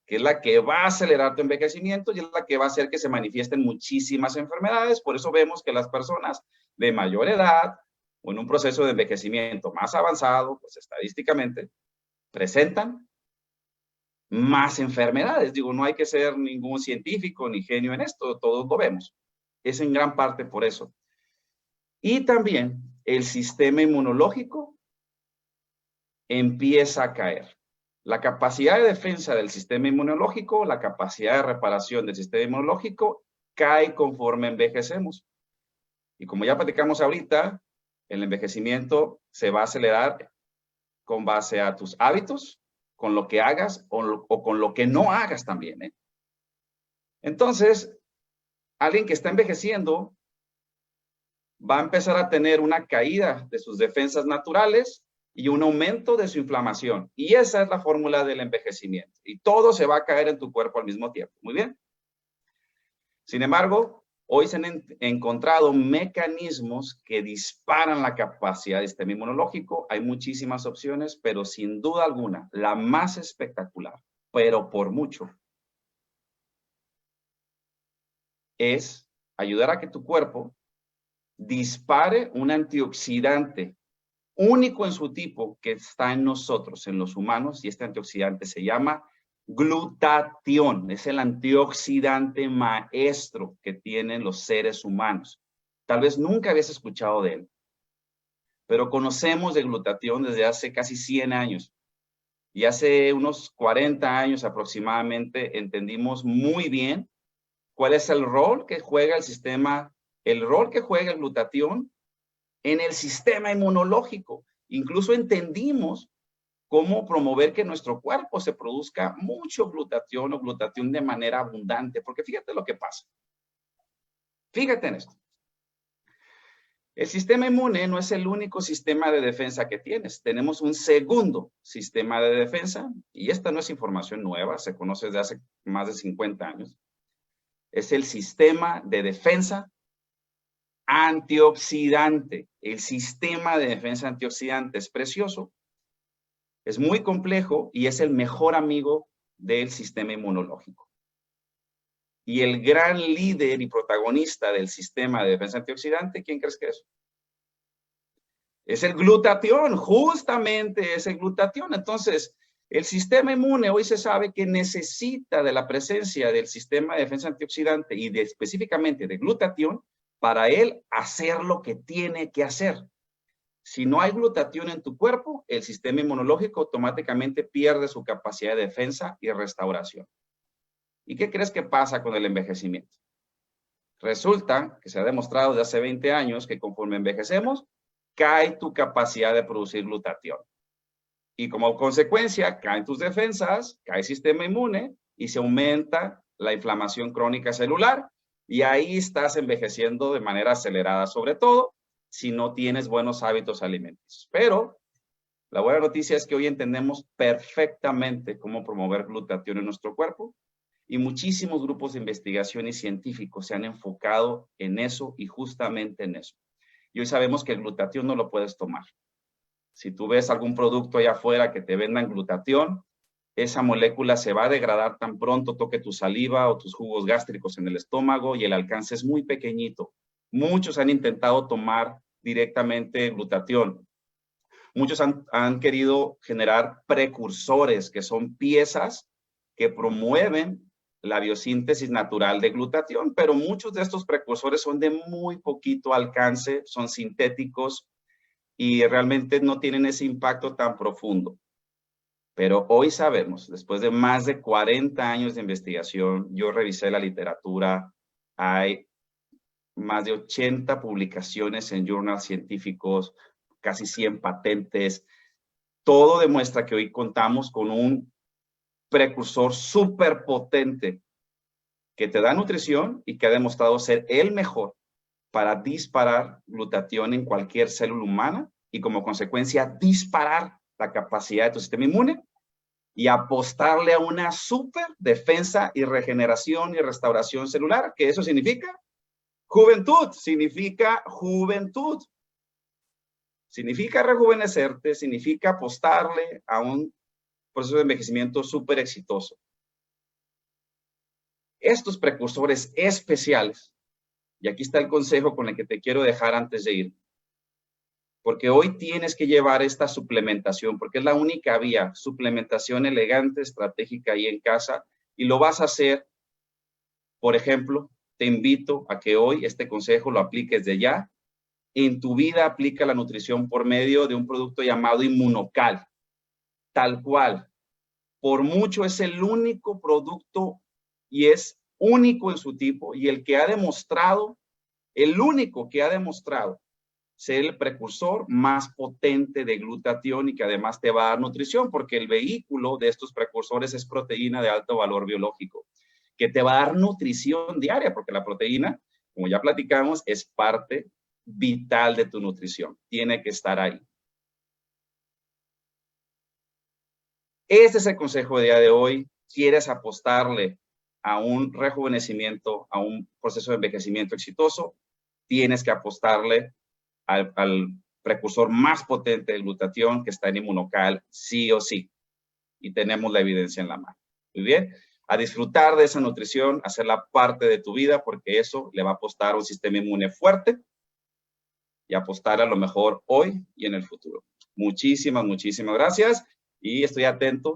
que es la que va a acelerar tu envejecimiento y es la que va a hacer que se manifiesten muchísimas enfermedades. Por eso vemos que las personas de mayor edad o en un proceso de envejecimiento más avanzado, pues estadísticamente, presentan más enfermedades. Digo, no hay que ser ningún científico ni genio en esto, todos lo vemos. Es en gran parte por eso. Y también el sistema inmunológico empieza a caer. La capacidad de defensa del sistema inmunológico, la capacidad de reparación del sistema inmunológico cae conforme envejecemos. Y como ya platicamos ahorita, el envejecimiento se va a acelerar con base a tus hábitos, con lo que hagas o con lo que no hagas también, ¿eh? Entonces, alguien que está envejeciendo va a empezar a tener una caída de sus defensas naturales y un aumento de su inflamación. Y esa es la fórmula del envejecimiento. Y todo se va a caer en tu cuerpo al mismo tiempo. Muy bien. Sin embargo, hoy se han encontrado mecanismos que disparan la capacidad del sistema inmunológico. Hay muchísimas opciones, pero sin duda alguna, la más espectacular, pero por mucho, es ayudar a que tu cuerpo dispare un antioxidante único en su tipo que está en nosotros, en los humanos, y este antioxidante se llama glutatión. Es el antioxidante maestro que tienen los seres humanos. Tal vez nunca habías escuchado de él, pero conocemos de glutatión desde hace casi 100 años. Y hace unos 40 años aproximadamente entendimos muy bien cuál es el rol que juega el rol que juega el glutatión en el sistema inmunológico. Incluso entendimos cómo promover que nuestro cuerpo se produzca mucho glutatión o glutatión de manera abundante. Porque fíjate lo que pasa. Fíjate en esto. El sistema inmune no es el único sistema de defensa que tienes. Tenemos un segundo sistema de defensa, y esta no es información nueva, se conoce desde hace más de 50 años. Es el sistema de defensa antioxidante. El sistema de defensa antioxidante es precioso, es muy complejo y es el mejor amigo del sistema inmunológico. Y el gran líder y protagonista del sistema de defensa antioxidante, ¿quién crees que es? Es el glutatión, justamente es el glutatión. Entonces, el sistema inmune hoy se sabe que necesita de la presencia del sistema de defensa antioxidante y específicamente de glutatión para él hacer lo que tiene que hacer. Si no hay glutatión en tu cuerpo, el sistema inmunológico automáticamente pierde su capacidad de defensa y restauración. ¿Y qué crees que pasa con el envejecimiento? Resulta que se ha demostrado desde hace 20 años que conforme envejecemos, cae tu capacidad de producir glutatión. Y como consecuencia, caen tus defensas, cae el sistema inmune y se aumenta la inflamación crónica celular. Y ahí estás envejeciendo de manera acelerada, sobre todo si no tienes buenos hábitos alimenticios. Pero la buena noticia es que hoy entendemos perfectamente cómo promover glutatión en nuestro cuerpo y muchísimos grupos de investigación y científicos se han enfocado en eso y justamente en eso. Y hoy sabemos que el glutatión no lo puedes tomar. Si tú ves algún producto allá afuera que te vendan glutatión, esa molécula se va a degradar tan pronto toque tu saliva o tus jugos gástricos en el estómago y el alcance es muy pequeñito. Muchos han intentado tomar directamente glutatión. Muchos han querido generar precursores, que son piezas que promueven la biosíntesis natural de glutatión, pero muchos de estos precursores son de muy poquito alcance, son sintéticos y realmente no tienen ese impacto tan profundo. Pero hoy sabemos, después de más de 40 años de investigación, yo revisé la literatura, hay más de 80 publicaciones en journals científicos, casi 100 patentes. Todo demuestra que hoy contamos con un precursor súper potente que te da nutrición y que ha demostrado ser el mejor para disparar glutatión en cualquier célula humana y como consecuencia disparar la capacidad de tu sistema inmune y apostarle a una súper defensa y regeneración y restauración celular, que eso significa juventud, significa juventud. Significa rejuvenecerte, significa apostarle a un proceso de envejecimiento súper exitoso. Estos precursores especiales, y aquí está el consejo con el que te quiero dejar antes de ir, porque hoy tienes que llevar esta suplementación, porque es la única vía, suplementación elegante, estratégica y en casa, y lo vas a hacer, por ejemplo, te invito a que hoy este consejo lo apliques de ya. En tu vida aplica la nutrición por medio de un producto llamado Inmunocal, tal cual. Por mucho es el único producto y es único en su tipo y el único que ha demostrado ser el precursor más potente de glutatión y que además te va a dar nutrición, porque el vehículo de estos precursores es proteína de alto valor biológico, que te va a dar nutrición diaria, porque la proteína, como ya platicamos, es parte vital de tu nutrición. Tiene que estar ahí. Este es el consejo de día de hoy. ¿Quieres apostarle a un rejuvenecimiento, a un proceso de envejecimiento exitoso? Tienes que apostarle al precursor más potente de glutatión que está en Inmunocal, sí o sí. Y tenemos la evidencia en la mano. Muy bien. A disfrutar de esa nutrición, hacerla parte de tu vida, porque eso le va a apostar a un sistema inmune fuerte y apostar a lo mejor hoy y en el futuro. Muchísimas, muchísimas gracias. Y estoy atento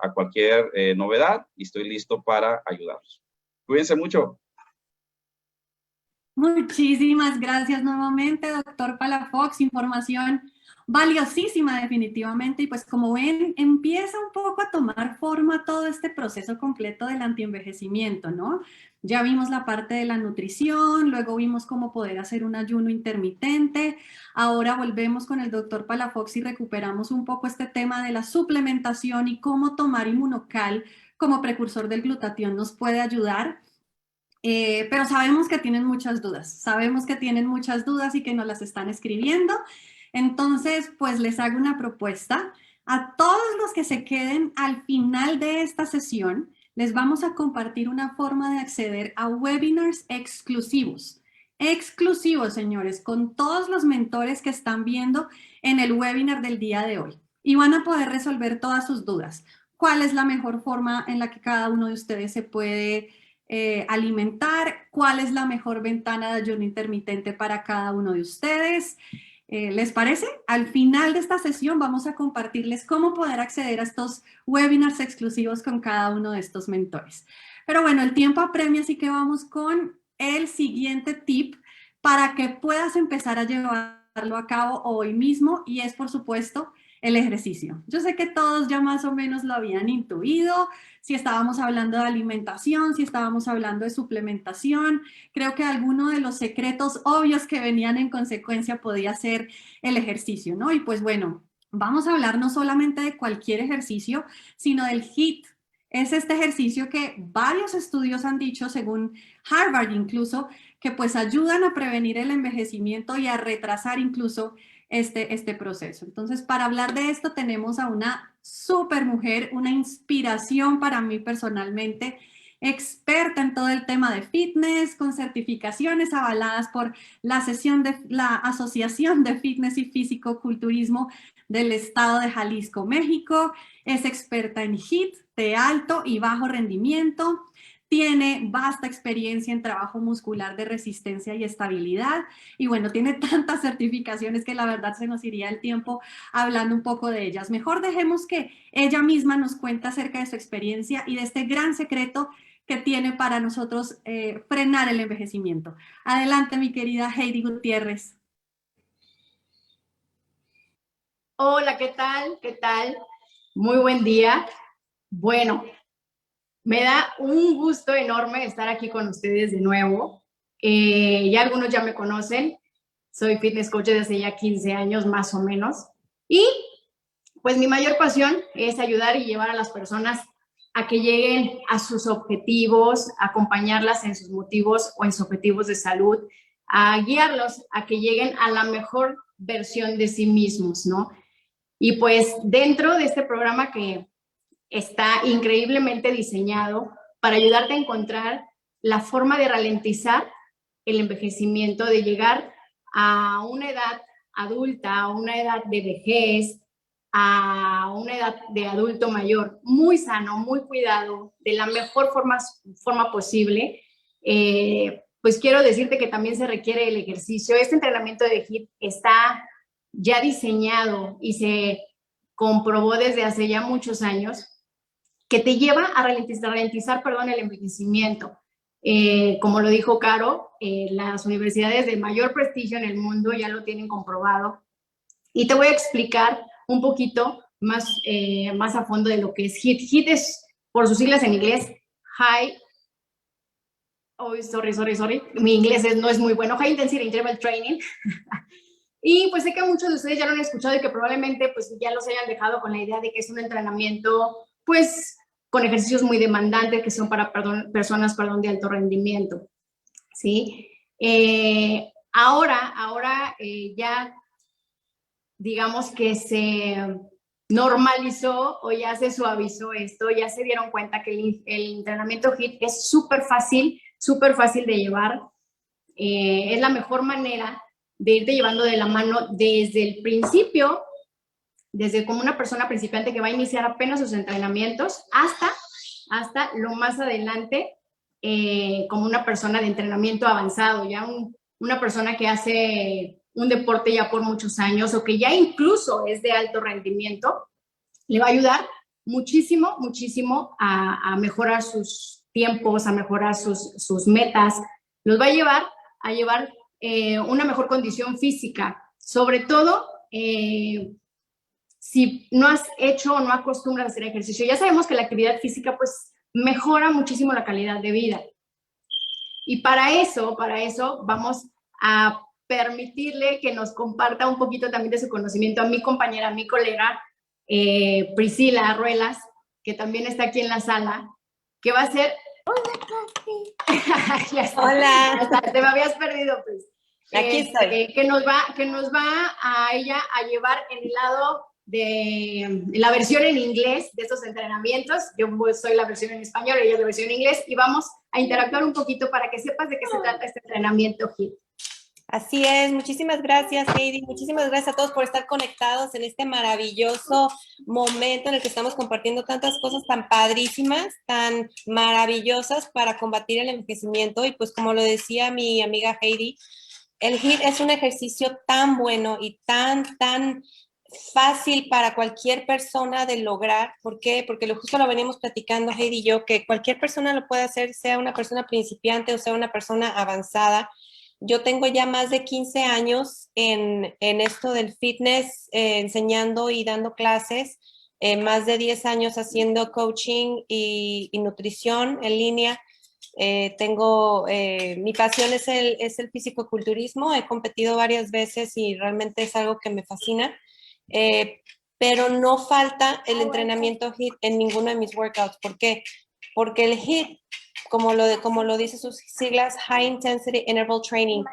a cualquier novedad y estoy listo para ayudarlos. Cuídense mucho. Muchísimas gracias nuevamente, doctor Palafox. Información valiosísima definitivamente. Y pues como ven, empieza un poco a tomar forma todo este proceso completo del antienvejecimiento, ¿no? Ya vimos la parte de la nutrición, luego vimos cómo poder hacer un ayuno intermitente. Ahora volvemos con el doctor Palafox y recuperamos un poco este tema de la suplementación y cómo tomar Inmunocal como precursor del glutatión nos puede ayudar. Pero sabemos que tienen muchas dudas y que nos las están escribiendo. Entonces, pues les hago una propuesta. A todos los que se queden al final de esta sesión, les vamos a compartir una forma de acceder a webinars exclusivos. Exclusivos, señores, con todos los mentores que están viendo en el webinar del día de hoy. Y van a poder resolver todas sus dudas. ¿Cuál es la mejor forma en la que cada uno de ustedes se puede alimentar? ¿Cuál es la mejor ventana de ayuno intermitente para cada uno de ustedes? ¿Les parece? Al final de esta sesión vamos a compartirles cómo poder acceder a estos webinars exclusivos con cada uno de estos mentores. Pero bueno, el tiempo apremia, así que vamos con el siguiente tip para que puedas empezar a llevarlo a cabo hoy mismo, y es, por supuesto, el ejercicio. Yo sé que todos ya más o menos lo habían intuido, si estábamos hablando de alimentación, si estábamos hablando de suplementación. Creo que alguno de los secretos obvios que venían en consecuencia podía ser el ejercicio, ¿no? Y pues bueno, vamos a hablar no solamente de cualquier ejercicio, sino del HIIT. Es este ejercicio que varios estudios han dicho, según Harvard incluso, que pues ayudan a prevenir el envejecimiento y a retrasar incluso este proceso. Entonces, para hablar de esto tenemos a una súper mujer, una inspiración para mí personalmente, experta en todo el tema de fitness, con certificaciones avaladas por la Asociación de Fitness y Físico-Culturismo del Estado de Jalisco, México. Es experta en HIIT de alto y bajo rendimiento. Tiene vasta experiencia en trabajo muscular de resistencia y estabilidad. Y bueno, tiene tantas certificaciones que la verdad se nos iría el tiempo hablando un poco de ellas. Mejor dejemos que ella misma nos cuente acerca de su experiencia y de este gran secreto que tiene para nosotros frenar el envejecimiento. Adelante, mi querida Heidi Gutiérrez. Hola, ¿qué tal? ¿Qué tal? Muy buen día. Bueno, me da un gusto enorme estar aquí con ustedes de nuevo. Ya algunos ya me conocen. Soy fitness coach desde ya 15 años más o menos. Y pues mi mayor pasión es ayudar y llevar a las personas a que lleguen a sus objetivos, acompañarlas en sus motivos o en sus objetivos de salud, a guiarlos a que lleguen a la mejor versión de sí mismos, ¿no? Y pues dentro de este programa que está increíblemente diseñado para ayudarte a encontrar la forma de ralentizar el envejecimiento, de llegar a una edad adulta, a una edad de vejez, a una edad de adulto mayor, muy sano, muy cuidado, de la mejor forma posible. Pues quiero decirte que también se requiere el ejercicio. Este entrenamiento de HIIT está ya diseñado y se comprobó desde hace ya muchos años que te lleva a ralentizar el envejecimiento. Como lo dijo Caro, las universidades de mayor prestigio en el mundo ya lo tienen comprobado. Y te voy a explicar un poquito más a fondo de lo que es HIIT. HIIT es, por sus siglas en inglés, High Oh, sorry. Mi inglés no es muy bueno. High Intensity Interval Training. Y pues sé que muchos de ustedes ya lo han escuchado y que probablemente pues ya los hayan dejado con la idea de que es un entrenamiento pues con ejercicios muy demandantes que son para personas de alto rendimiento, ¿sí? Ahora ya digamos que se normalizó o ya se suavizó esto, ya se dieron cuenta que el entrenamiento HIIT es súper fácil de llevar. Es la mejor manera de irte llevando de la mano desde el principio, desde como una persona principiante que va a iniciar apenas sus entrenamientos, hasta lo más adelante, como una persona de entrenamiento avanzado, ya una persona que hace un deporte ya por muchos años o que ya incluso es de alto rendimiento, le va a ayudar muchísimo a mejorar sus tiempos, a mejorar sus metas, los va a llevar una mejor condición física, sobre todo si no has hecho o no acostumbras a hacer ejercicio. Ya sabemos que la actividad física pues mejora muchísimo la calidad de vida. Y para eso vamos a permitirle que nos comparta un poquito también de su conocimiento a mi compañera, a mi colega, Priscila Ruelas, que también está aquí en la sala, que va a ser... Hola. Hasta te me habías perdido, pues. Aquí estoy. Que nos va a ella a llevar en el lado de la versión en inglés de estos entrenamientos. Yo soy la versión en español, ella es la versión en inglés, y vamos a interactuar un poquito para que sepas de qué se trata este entrenamiento HIIT. Así es, muchísimas gracias, Heidi. Muchísimas gracias a todos por estar conectados en este maravilloso momento en el que estamos compartiendo tantas cosas tan padrísimas, tan maravillosas para combatir el envejecimiento. Y pues como lo decía mi amiga Heidi, el HIIT es un ejercicio tan bueno y tan fácil para cualquier persona de lograr. ¿Por qué? Porque justo lo veníamos platicando Heidi y yo, que cualquier persona lo puede hacer, sea una persona principiante o sea una persona avanzada. Yo tengo ya más de 15 años en esto del fitness, enseñando y dando clases, más de 10 años haciendo coaching y nutrición en línea. Mi pasión es el fisicoculturismo, he competido varias veces y realmente es algo que me fascina, pero no falta el entrenamiento HIIT en ninguno de mis workouts. ¿Por qué? Porque el HIIT, como lo dice sus siglas, High Intensity Interval Training,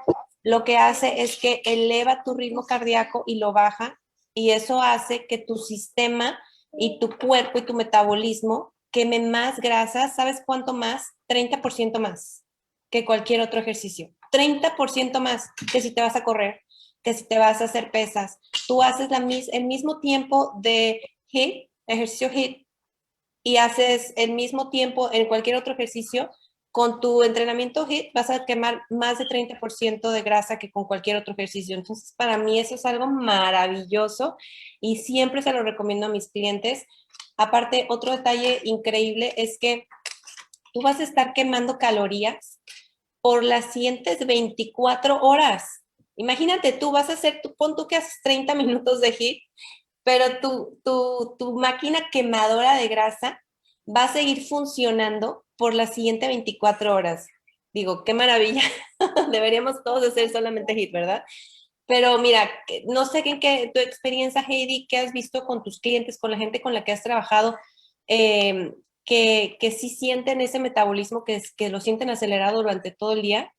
lo que hace es que eleva tu ritmo cardíaco y lo baja, y eso hace que tu sistema y tu cuerpo y tu metabolismo queme más grasa. ¿Sabes cuánto más? 30% más que cualquier otro ejercicio. 30% más que si te vas a correr, que si te vas a hacer pesas. Tú haces el mismo tiempo de HIIT, ejercicio HIIT, y haces el mismo tiempo en cualquier otro ejercicio. Con tu entrenamiento HIIT vas a quemar más de 30% de grasa que con cualquier otro ejercicio. Entonces, para mí eso es algo maravilloso y siempre se lo recomiendo a mis clientes. Aparte, otro detalle increíble es que tú vas a estar quemando calorías por las siguientes 24 horas. Imagínate, tú vas a hacer, pon tú que haces 30 minutos de HIIT, pero tu máquina quemadora de grasa va a seguir funcionando por las siguientes 24 horas. Digo, qué maravilla. Deberíamos todos hacer solamente HIIT, ¿verdad? Pero mira, no sé en tu experiencia, Heidi, ¿qué has visto con tus clientes, con la gente con la que has trabajado, que sí sienten ese metabolismo, que lo sienten acelerado durante todo el día?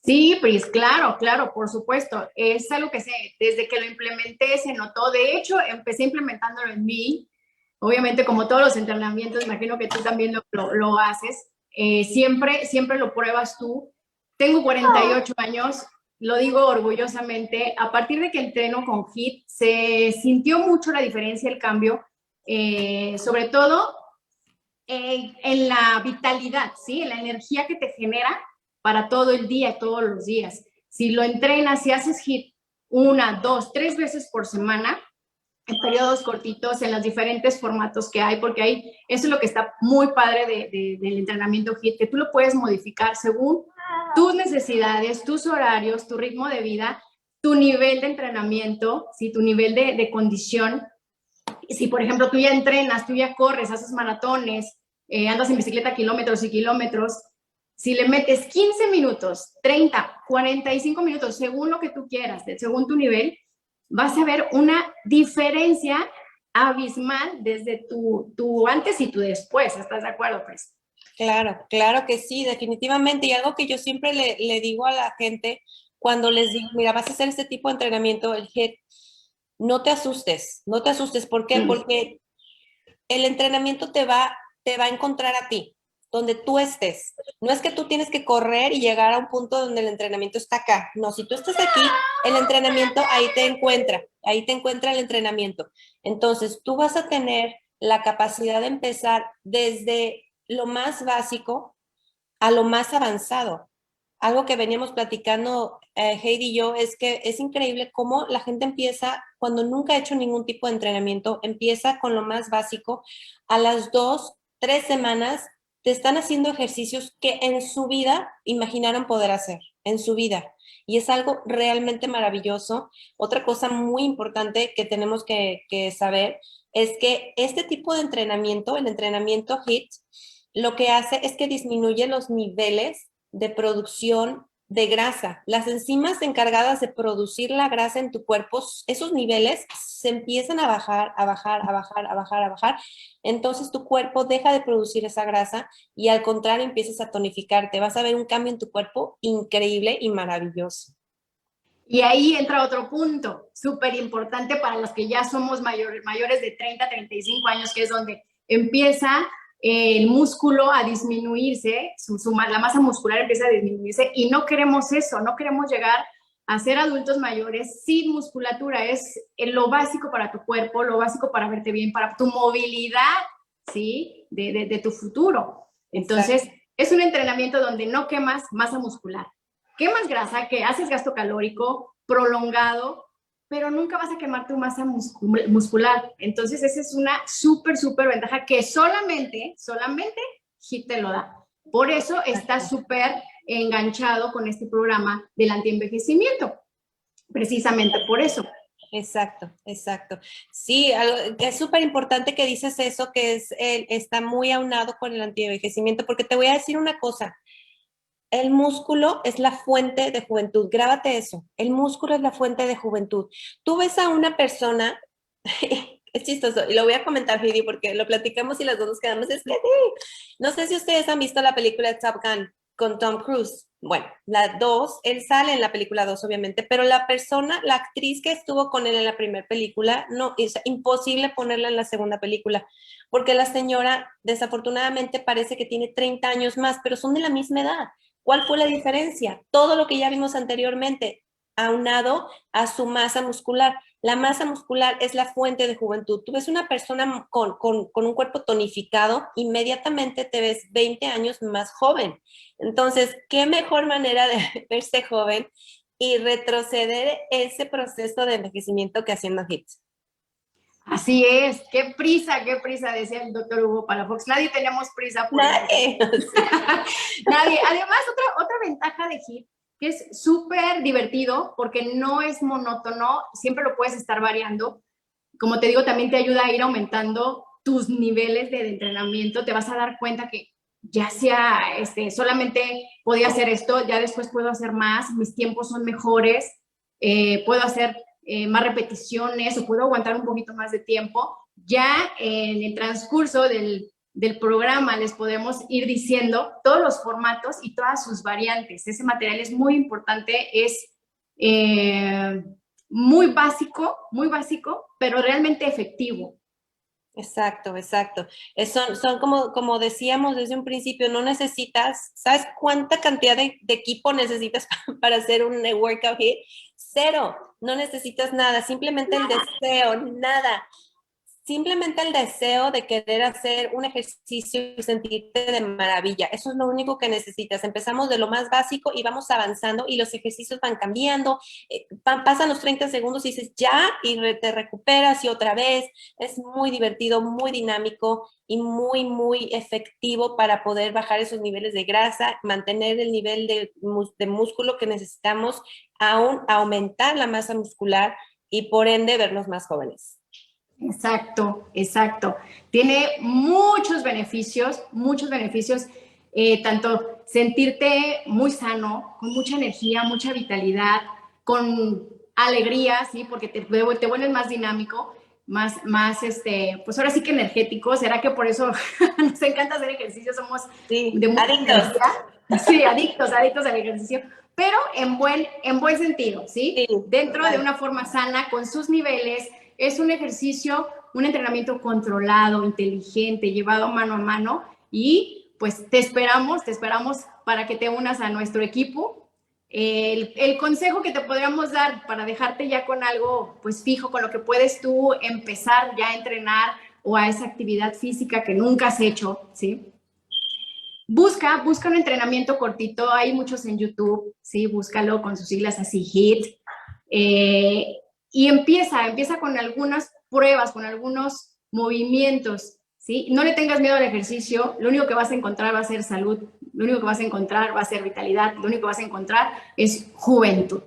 Sí, pues claro, por supuesto. Es algo que desde que lo implementé se notó. De hecho, empecé implementándolo en mí. Obviamente, como todos los entrenamientos, imagino que tú también lo haces. Siempre lo pruebas tú. Tengo 48 años, lo digo orgullosamente. A partir de que entreno con HIIT, se sintió mucho la diferencia, el cambio, sobre todo en la vitalidad, ¿sí? En la energía que te genera para todo el día, todos los días. Si lo entrenas, si haces HIIT 1, 2, 3 veces por semana, en periodos cortitos, en los diferentes formatos que hay, porque eso es lo que está muy padre del entrenamiento HIIT, que tú lo puedes modificar según tus necesidades, tus horarios, tu ritmo de vida, tu nivel de entrenamiento, ¿sí? Tu nivel de condición. Si, por ejemplo, tú ya entrenas, tú ya corres, haces maratones, andas en bicicleta kilómetros y kilómetros, si le metes 15 minutos, 30, 45 minutos, según lo que tú quieras, según tu nivel, vas a ver una diferencia abismal desde tu antes y tu después. ¿Estás de acuerdo, pues? Claro, claro que sí, definitivamente. Y algo que yo siempre le digo a la gente cuando les digo, mira, vas a hacer este tipo de entrenamiento, el HIIT, no te asustes, no te asustes. ¿Por qué? Porque el entrenamiento te va a encontrar a ti, donde tú estés. No es que tú tienes que correr y llegar a un punto donde el entrenamiento está acá. No, si tú estás aquí, el entrenamiento ahí te encuentra el entrenamiento. Entonces, tú vas a tener la capacidad de empezar desde lo más básico a lo más avanzado. Algo que veníamos platicando Heidi y yo es que es increíble cómo la gente empieza, cuando nunca ha hecho ningún tipo de entrenamiento, empieza con lo más básico. A las 2, 3 semanas te están haciendo ejercicios que en su vida imaginaron poder hacer, en su vida. Y es algo realmente maravilloso. Otra cosa muy importante que tenemos que saber es que este tipo de entrenamiento, el entrenamiento HIIT, lo que hace es que disminuye los niveles de producción de grasa. Las enzimas encargadas de producir la grasa en tu cuerpo, esos niveles se empiezan a bajar, a bajar, a bajar, a bajar, a bajar. Entonces tu cuerpo deja de producir esa grasa y al contrario empiezas a tonificarte. Vas a ver un cambio en tu cuerpo increíble y maravilloso. Y ahí entra otro punto súper importante para los que ya somos mayores de 30, 35 años, que es donde empieza el músculo a disminuirse, la masa muscular empieza a disminuirse y no queremos eso, no queremos llegar a ser adultos mayores sin musculatura. Es lo básico para tu cuerpo, lo básico para verte bien, para tu movilidad, ¿sí? De tu futuro. Entonces, exacto, es un entrenamiento donde no quemas masa muscular. Quemas grasa, que haces gasto calórico prolongado, pero nunca vas a quemar tu masa muscular. Entonces, esa es una súper ventaja que solamente HIIT te lo da. Por eso está súper enganchado con este programa del antienvejecimiento. Precisamente por eso. Exacto. Sí, es súper importante que dices eso, que está muy aunado con el antienvejecimiento, porque te voy a decir una cosa. El músculo es la fuente de juventud. Grábate eso. El músculo es la fuente de juventud. Tú ves a una persona, es chistoso, y lo voy a comentar, Heidi, porque lo platicamos y las dos nos quedamos. No sé si ustedes han visto la película Top Gun con Tom Cruise. Bueno, la 2, él sale en la película 2, obviamente, pero la actriz que estuvo con él en la primera película, no, es imposible ponerla en la segunda película, porque la señora desafortunadamente parece que tiene 30 años más, pero son de la misma edad. ¿Cuál fue la diferencia? Todo lo que ya vimos anteriormente, aunado a su masa muscular. La masa muscular es la fuente de juventud. Tú ves una persona con un cuerpo tonificado, inmediatamente te ves 20 años más joven. Entonces, ¿qué mejor manera de verse joven y retroceder ese proceso de envejecimiento que haciendo HIIT? Así es, qué prisa, decía el doctor Hugo Palafox. Nadie tenemos prisa por Nadie. Nadie. Además, otra ventaja de HIIT, que es súper divertido porque no es monótono, siempre lo puedes estar variando. Como te digo, también te ayuda a ir aumentando tus niveles de entrenamiento. Te vas a dar cuenta que ya sea solamente podía hacer esto, ya después puedo hacer más, mis tiempos son mejores, puedo hacer más repeticiones o puedo aguantar un poquito más de tiempo. Ya en el transcurso del programa les podemos ir diciendo todos los formatos y todas sus variantes. Ese material es muy importante, es muy básico, pero realmente efectivo. Exacto. Son como decíamos desde un principio, no necesitas, ¿sabes cuánta cantidad de equipo necesitas para hacer un workout HIIT? 0, no necesitas nada, simplemente el deseo, nada. Simplemente el deseo de querer hacer un ejercicio y sentirte de maravilla. Eso es lo único que necesitas. Empezamos de lo más básico y vamos avanzando y los ejercicios van cambiando. Pasan los 30 segundos y dices ya y te recuperas y otra vez. Es muy divertido, muy dinámico y muy efectivo para poder bajar esos niveles de grasa, mantener el nivel de músculo que necesitamos, aún aumentar la masa muscular y por ende vernos más jóvenes. Exacto. Tiene muchos beneficios. tanto sentirte muy sano, con mucha energía, mucha vitalidad, con alegría, ¿sí? Porque te vuelves más dinámico, más, pues ahora sí que energético. ¿Será que por eso nos encanta hacer ejercicio? Somos de mucha adictos. energía. Sí, adictos al ejercicio, pero en buen sentido, ¿sí? Sí, Dentro total. de una forma sana, con sus niveles. Es un ejercicio, un entrenamiento controlado, inteligente, llevado mano a mano, y pues te esperamos para que te unas a nuestro equipo. El consejo que te podríamos dar para dejarte ya con algo pues fijo, con lo que puedes tú empezar ya a entrenar o a esa actividad física que nunca has hecho, ¿sí? Busca un entrenamiento cortito, hay muchos en YouTube, ¿sí? Búscalo con sus siglas así, HIIT, y empieza con algunas pruebas, con algunos movimientos, ¿sí? No le tengas miedo al ejercicio, lo único que vas a encontrar va a ser salud, lo único que vas a encontrar va a ser vitalidad, lo único que vas a encontrar es juventud.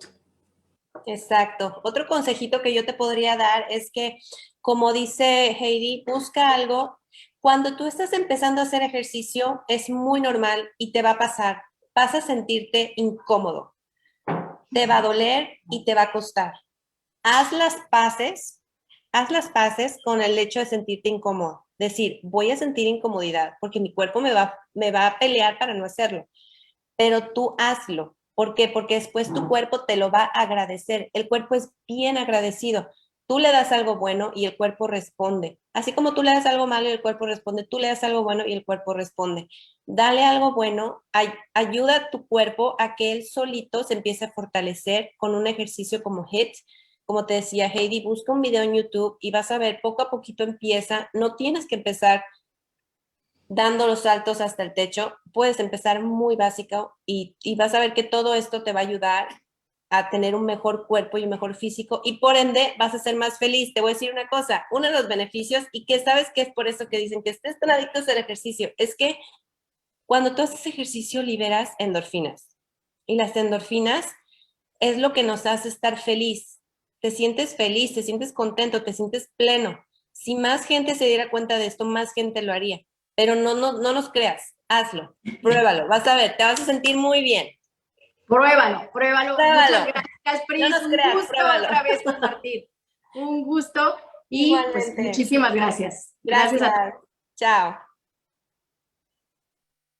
Exacto. Otro consejito que yo te podría dar es que, como dice Heidi, busca algo. Cuando tú estás empezando a hacer ejercicio, es muy normal y te va a pasar. Vas a sentirte incómodo. Te va a doler y te va a costar. Haz las paces con el hecho de sentirte incómodo. Decir, voy a sentir incomodidad porque mi cuerpo me va a pelear para no hacerlo. Pero tú hazlo. ¿Por qué? Porque después tu cuerpo te lo va a agradecer. El cuerpo es bien agradecido. Tú le das algo bueno y el cuerpo responde. Así como tú le das algo malo y el cuerpo responde, tú le das algo bueno y el cuerpo responde. Dale algo bueno, ayuda a tu cuerpo a que él solito se empiece a fortalecer con un ejercicio como HIIT. Como te decía Heidi, busca un video en YouTube y vas a ver, poco a poquito empieza. No tienes que empezar dando los saltos hasta el techo, puedes empezar muy básico y vas a ver que todo esto te va a ayudar a tener un mejor cuerpo y un mejor físico y por ende vas a ser más feliz. Te voy a decir una cosa, uno de los beneficios y que sabes que es por eso que dicen que estés tan adictos al ejercicio, es que cuando tú haces ejercicio liberas endorfinas y las endorfinas es lo que nos hace estar feliz. Te sientes feliz, te sientes contento, te sientes pleno. Si más gente se diera cuenta de esto, más gente lo haría. Pero no nos creas, hazlo, pruébalo, vas a ver, te vas a sentir muy bien. Pruébalo. Muchas gracias, Pris. No nos Un creas, gusto pruébalo. otra vez compartir. Un gusto y pues Igualmente. muchísimas gracias. Gracias. A todos. Chao.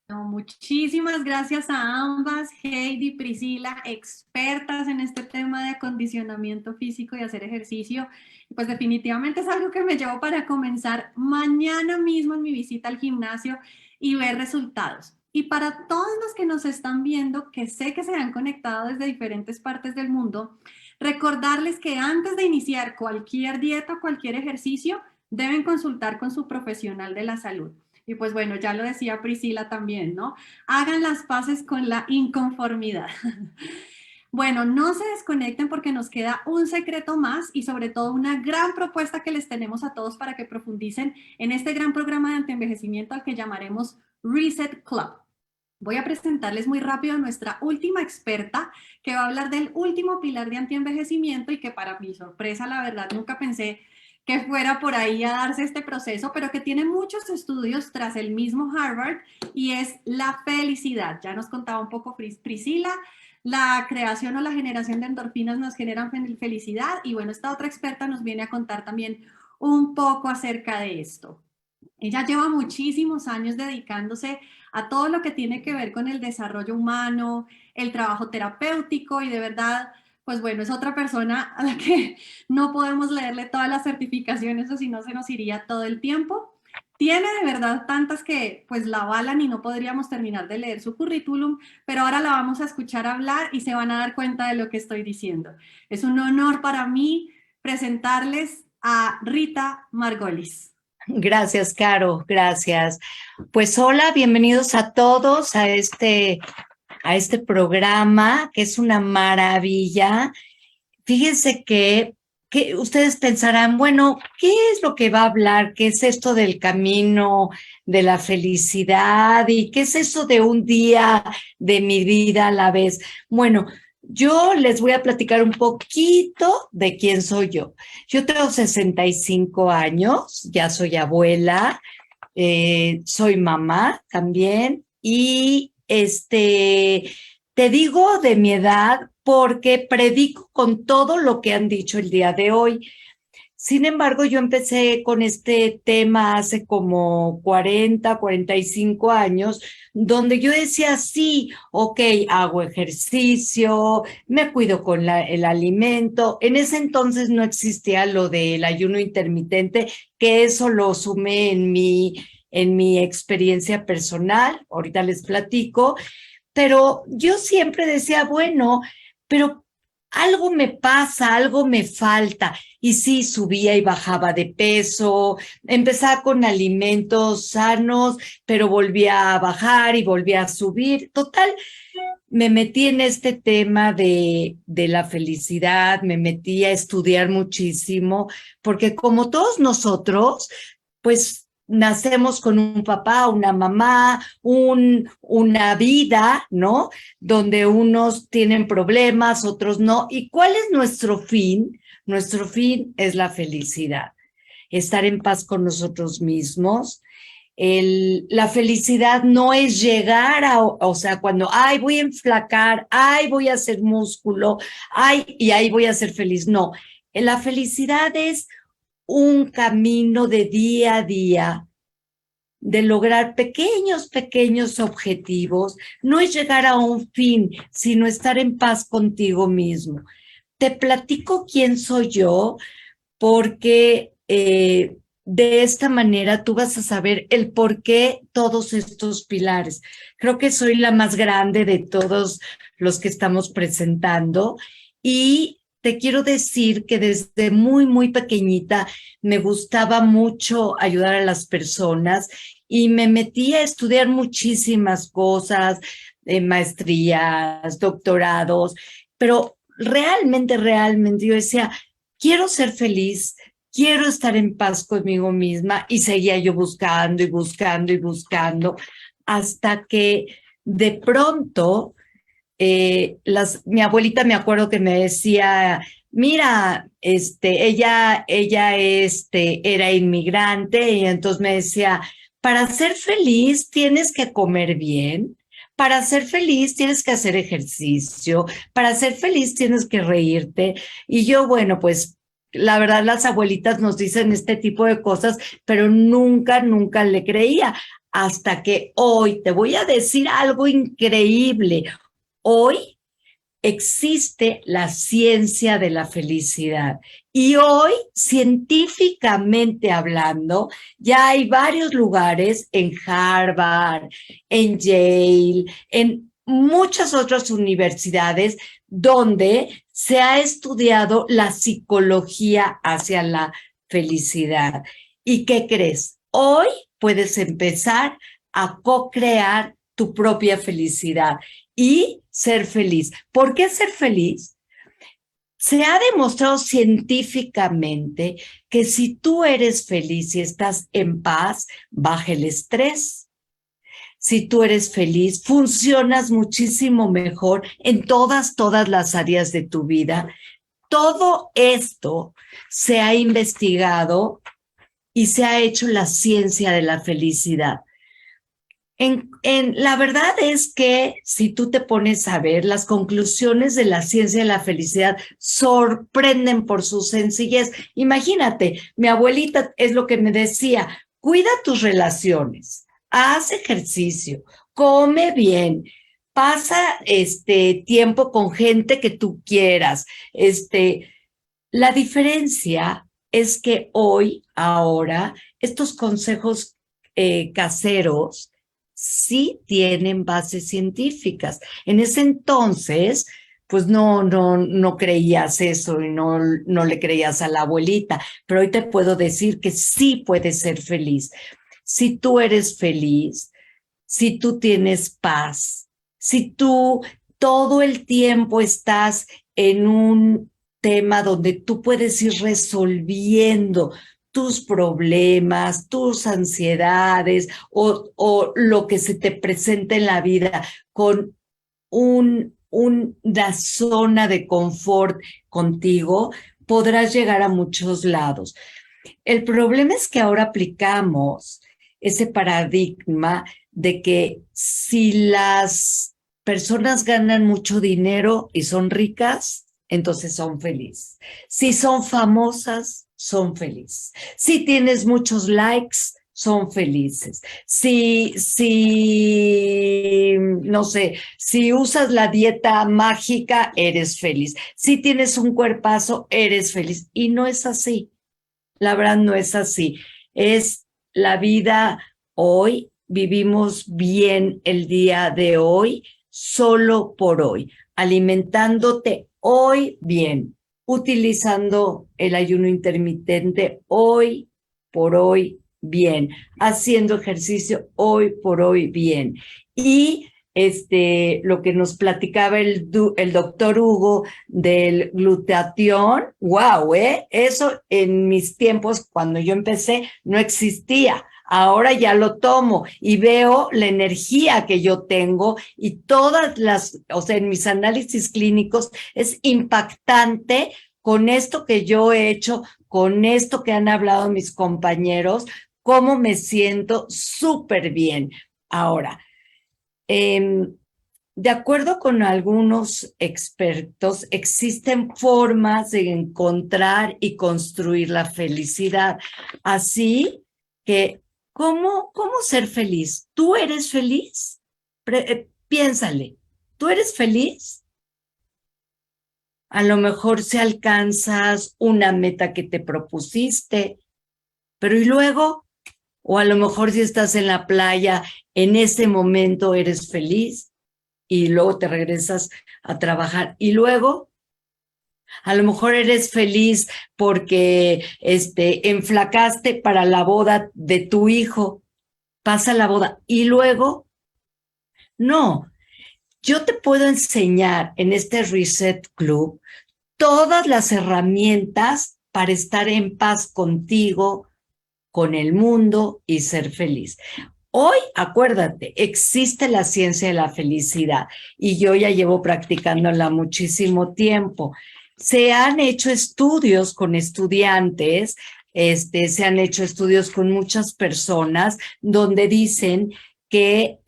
No, muchísimas gracias a ambas, Heidi, Priscila, expertas en este tema de acondicionamiento físico y hacer ejercicio. Pues definitivamente es algo que me llevo para comenzar mañana mismo en mi visita al gimnasio y ver resultados. Y para todos los que nos están viendo, que sé que se han conectado desde diferentes partes del mundo, recordarles que antes de iniciar cualquier dieta o cualquier ejercicio, deben consultar con su profesional de la salud. Y pues bueno, ya lo decía Priscila también, ¿no? Hagan las paces con la inconformidad. Bueno, no se desconecten porque nos queda un secreto más y sobre todo una gran propuesta que les tenemos a todos para que profundicen en este gran programa de antienvejecimiento al que llamaremos Reset Club. Voy a presentarles muy rápido a nuestra última experta que va a hablar del último pilar de antienvejecimiento y que para mi sorpresa, la verdad, nunca pensé que fuera por ahí a darse este proceso, pero que tiene muchos estudios tras el mismo Harvard y es la felicidad. Ya nos contaba un poco Priscila, la creación o la generación de endorfinas nos generan felicidad y bueno, esta otra experta nos viene a contar también un poco acerca de esto. Ella lleva muchísimos años dedicándose a todo lo que tiene que ver con el desarrollo humano, el trabajo terapéutico y de verdad, pues bueno, es otra persona a la que no podemos leerle todas las certificaciones o si no se nos iría todo el tiempo. Tiene de verdad tantas que pues la avalan y no podríamos terminar de leer su currículum, pero ahora la vamos a escuchar hablar y se van a dar cuenta de lo que estoy diciendo. Es un honor para mí presentarles a Rita Margolis. Gracias, Caro, gracias. Pues hola, bienvenidos a todos a este programa que es una maravilla. Fíjense que ustedes pensarán, bueno, ¿qué es lo que va a hablar? ¿Qué es esto del camino de la felicidad? ¿Y qué es eso de un día de mi vida a la vez? Bueno, yo les voy a platicar un poquito de quién soy yo. Yo tengo 65 años, ya soy abuela, soy mamá también, y te digo de mi edad porque predico con todo lo que han dicho el día de hoy. Sin embargo, yo empecé con este tema hace como 45 años, donde yo decía, sí, ok, hago ejercicio, me cuido con el alimento. En ese entonces no existía lo del ayuno intermitente, que eso lo sumé en mi experiencia personal, ahorita les platico, pero yo siempre decía, bueno, pero algo me pasa, algo me falta. Y sí, subía y bajaba de peso, empezaba con alimentos sanos, pero volvía a bajar y volvía a subir. Total, me metí en este tema de la felicidad, me metí a estudiar muchísimo, porque como todos nosotros, pues nacemos con un papá, una mamá, una vida, ¿no? Donde unos tienen problemas, otros no. ¿Y cuál es nuestro fin? Nuestro fin es la felicidad, estar en paz con nosotros mismos. La felicidad no es llegar o sea, cuando, ay, voy a enflacar, ay, voy a hacer músculo, ay, y ahí voy a ser feliz. No, la felicidad es un camino de día a día, de lograr pequeños objetivos. No es llegar a un fin, sino estar en paz contigo mismo. Te platico quién soy yo, porque de esta manera tú vas a saber el por qué todos estos pilares. Creo que soy la más grande de todos los que estamos presentando y te quiero decir que desde muy pequeñita me gustaba mucho ayudar a las personas y me metí a estudiar muchísimas cosas, maestrías, doctorados, pero realmente yo decía, quiero ser feliz, quiero estar en paz conmigo misma, y seguía yo buscando hasta que de pronto mi abuelita, me acuerdo que me decía, mira, ella era inmigrante, y entonces me decía, para ser feliz tienes que comer bien, para ser feliz tienes que hacer ejercicio, para ser feliz tienes que reírte. Y yo, bueno, pues la verdad las abuelitas nos dicen este tipo de cosas, pero nunca le creía, hasta que hoy te voy a decir algo increíble. Hoy existe la ciencia de la felicidad y hoy, científicamente hablando, ya hay varios lugares en Harvard, en Yale, en muchas otras universidades donde se ha estudiado la psicología hacia la felicidad. ¿Y qué crees? Hoy puedes empezar a co-crear tu propia felicidad y ser feliz. ¿Por qué ser feliz? Se ha demostrado científicamente que si tú eres feliz y estás en paz, baja el estrés. Si tú eres feliz, funcionas muchísimo mejor en todas las áreas de tu vida. Todo esto se ha investigado y se ha hecho la ciencia de la felicidad. La verdad es que si tú te pones a ver, las conclusiones de la ciencia de la felicidad sorprenden por su sencillez. Imagínate, mi abuelita es lo que me decía, cuida tus relaciones, haz ejercicio, come bien, pasa tiempo con gente que tú quieras. La diferencia es que ahora, estos consejos caseros sí tienen bases científicas. En ese entonces, pues no creías eso y no le creías a la abuelita, pero hoy te puedo decir que sí puedes ser feliz. Si tú eres feliz, si tú tienes paz, si tú todo el tiempo estás en un tema donde tú puedes ir resolviendo tus problemas, tus ansiedades o lo que se te presenta en la vida con una zona de confort contigo, podrás llegar a muchos lados. El problema es que ahora aplicamos ese paradigma de que si las personas ganan mucho dinero y son ricas, entonces son felices. Si son famosas, son felices. Si tienes muchos likes, son felices. No sé, si usas la dieta mágica, eres feliz. Si tienes un cuerpazo, eres feliz. Y no es así. La verdad no es así. Es la vida hoy. Vivimos bien el día de hoy, solo por hoy, alimentándote hoy bien, utilizando el ayuno intermitente hoy por hoy bien, haciendo ejercicio hoy por hoy bien. Y lo que nos platicaba el doctor Hugo del glutatión, wow, eso en mis tiempos, cuando yo empecé, no existía. Ahora ya lo tomo y veo la energía que yo tengo y en mis análisis clínicos es impactante con esto que yo he hecho, con esto que han hablado mis compañeros, cómo me siento súper bien. Ahora, de acuerdo con algunos expertos, existen formas de encontrar y construir la felicidad. Así que, ¿cómo ser feliz? ¿Tú eres feliz? Piénsale, ¿tú eres feliz? A lo mejor si alcanzas una meta que te propusiste, pero ¿y luego? O a lo mejor si estás en la playa, en ese momento eres feliz y luego te regresas a trabajar. Y luego, a lo mejor eres feliz porque enflacaste para la boda de tu hijo. Pasa la boda. Y luego, no. Yo te puedo enseñar en este Reset Club todas las herramientas para estar en paz contigo, con el mundo y ser feliz. Hoy, acuérdate, existe la ciencia de la felicidad y yo ya llevo practicándola muchísimo tiempo. Se han hecho estudios con estudiantes, se han hecho estudios con muchas personas donde dicen que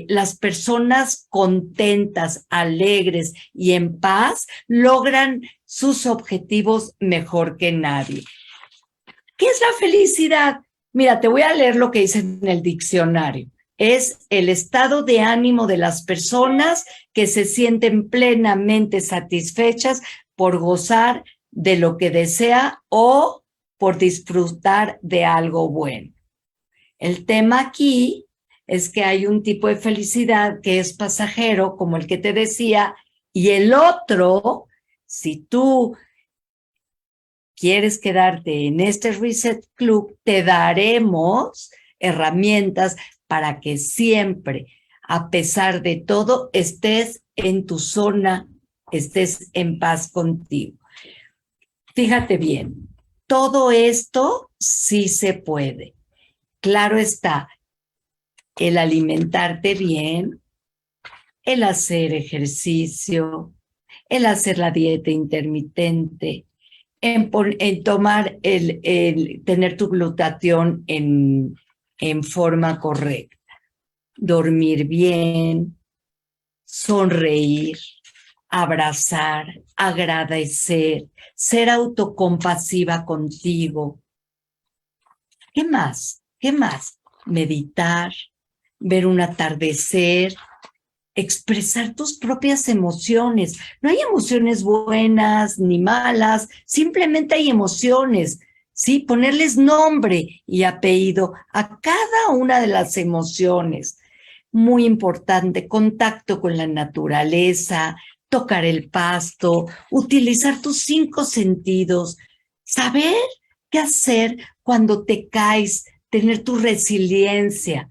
las personas contentas, alegres y en paz logran sus objetivos mejor que nadie. ¿Qué es la felicidad? Mira, te voy a leer lo que dice en el diccionario. Es el estado de ánimo de las personas que se sienten plenamente satisfechas por gozar de lo que desea o por disfrutar de algo bueno. El tema aquí es que hay un tipo de felicidad que es pasajero, como el que te decía, y el otro, si tú quieres quedarte en este Reset Club, te daremos herramientas para que siempre, a pesar de todo, estés en tu zona, estés en paz contigo. Fíjate bien, todo esto sí se puede. Claro está, el alimentarte bien, el hacer ejercicio, el hacer la dieta intermitente, en tomar tener tu glutatión en forma correcta, dormir bien, sonreír, abrazar, agradecer, ser autocompasiva contigo. ¿Qué más? ¿Qué más? Meditar, ver un atardecer, expresar tus propias emociones. No hay emociones buenas ni malas, simplemente hay emociones, ¿sí? Ponerles nombre y apellido a cada una de las emociones. Muy importante, contacto con la naturaleza, tocar el pasto, utilizar tus 5 sentidos, saber qué hacer cuando te caes, tener tu resiliencia.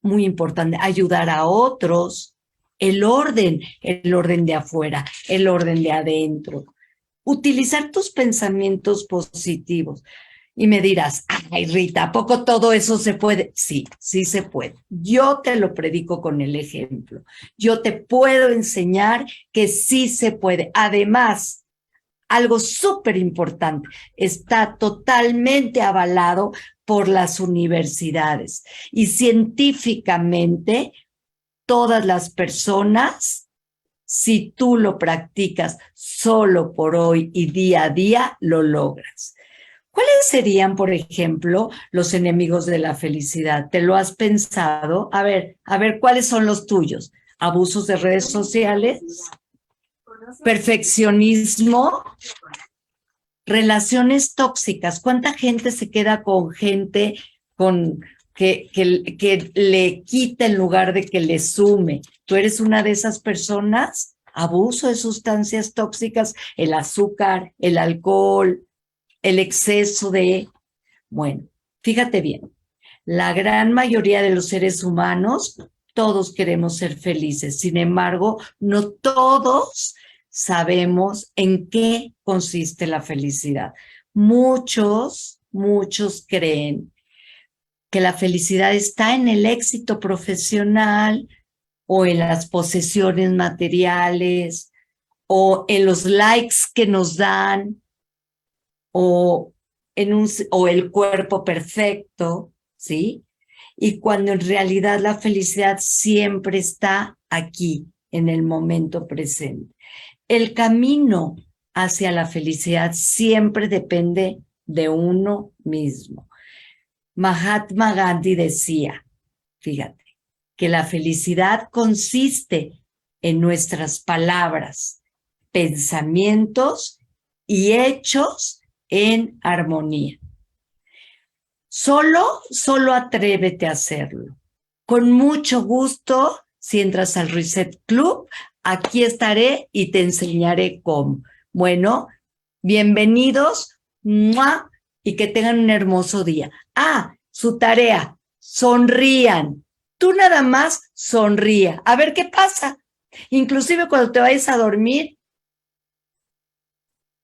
Muy importante, ayudar a otros, el orden de afuera, el orden de adentro. Utilizar tus pensamientos positivos. Y me dirás, ay Rita, ¿a poco todo eso se puede? Sí, sí se puede. Yo te lo predico con el ejemplo. Yo te puedo enseñar que sí se puede. Además, algo súper importante, está totalmente avalado por las universidades y científicamente todas las personas, si tú lo practicas solo por hoy y día a día, lo logras. ¿Cuáles serían, por ejemplo, los enemigos de la felicidad? ¿Te lo has pensado? A ver, ¿cuáles son los tuyos? ¿Abusos de redes sociales? ¿Perfeccionismo? ¿Relaciones tóxicas? ¿Cuánta gente se queda con gente que le quita en lugar de que le sume? ¿Tú eres una de esas personas? Abuso de sustancias tóxicas, el azúcar, el alcohol, el exceso de... Bueno, fíjate bien, la gran mayoría de los seres humanos, todos queremos ser felices. Sin embargo, no todos sabemos en qué consiste la felicidad. Muchos creen que la felicidad está en el éxito profesional o en las posesiones materiales o en los likes que nos dan o el cuerpo perfecto, ¿sí? Y cuando en realidad la felicidad siempre está aquí, en el momento presente. El camino hacia la felicidad siempre depende de uno mismo. Mahatma Gandhi decía, fíjate, que la felicidad consiste en nuestras palabras, pensamientos y hechos en armonía. Solo atrévete a hacerlo. Con mucho gusto, si entras al Reset Club, aquí estaré y te enseñaré cómo. Bueno, bienvenidos, ¡mua! Y que tengan un hermoso día. Su tarea, sonrían. Tú nada más sonría. A ver qué pasa. Inclusive cuando te vayas a dormir,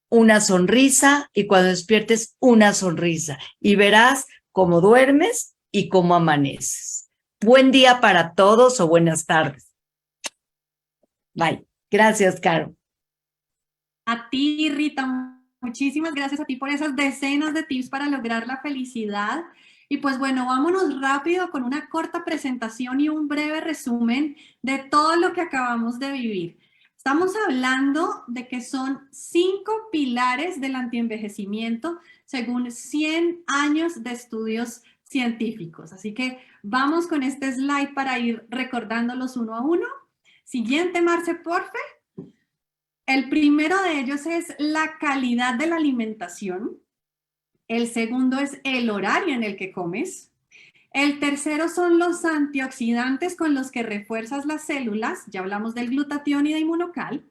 una sonrisa, y cuando despiertes, una sonrisa. Y verás cómo duermes y cómo amaneces. Buen día para todos o buenas tardes. Bye. Gracias, Caro. A ti, Rita, muchísimas gracias a ti por esas decenas de tips para lograr la felicidad. Y pues bueno, vámonos rápido con una corta presentación y un breve resumen de todo lo que acabamos de vivir. Estamos hablando de que son 5 pilares del antienvejecimiento según 100 años de estudios científicos. Así que vamos con este slide para ir recordándolos uno a uno. Siguiente, Marce, porfa. El primero de ellos es la calidad de la alimentación. El segundo es el horario en el que comes. El tercero son los antioxidantes con los que refuerzas las células. Ya hablamos del glutatión y de inmunocal.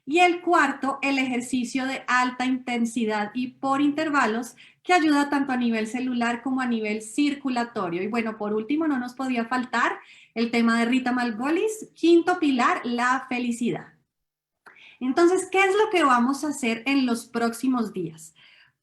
Y el cuarto, el ejercicio de alta intensidad y por intervalos, que ayuda tanto a nivel celular como a nivel circulatorio. Y bueno, por último, no nos podía faltar el tema de Rita Margolis. Quinto pilar, la felicidad. Entonces, ¿qué es lo que vamos a hacer en los próximos días?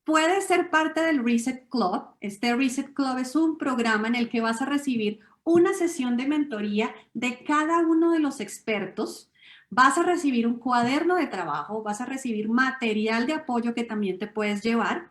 Puedes ser parte del Reset Club. Este Reset Club es un programa en el que vas a recibir una sesión de mentoría de cada uno de los expertos. Vas a recibir un cuaderno de trabajo, vas a recibir material de apoyo que también te puedes llevar,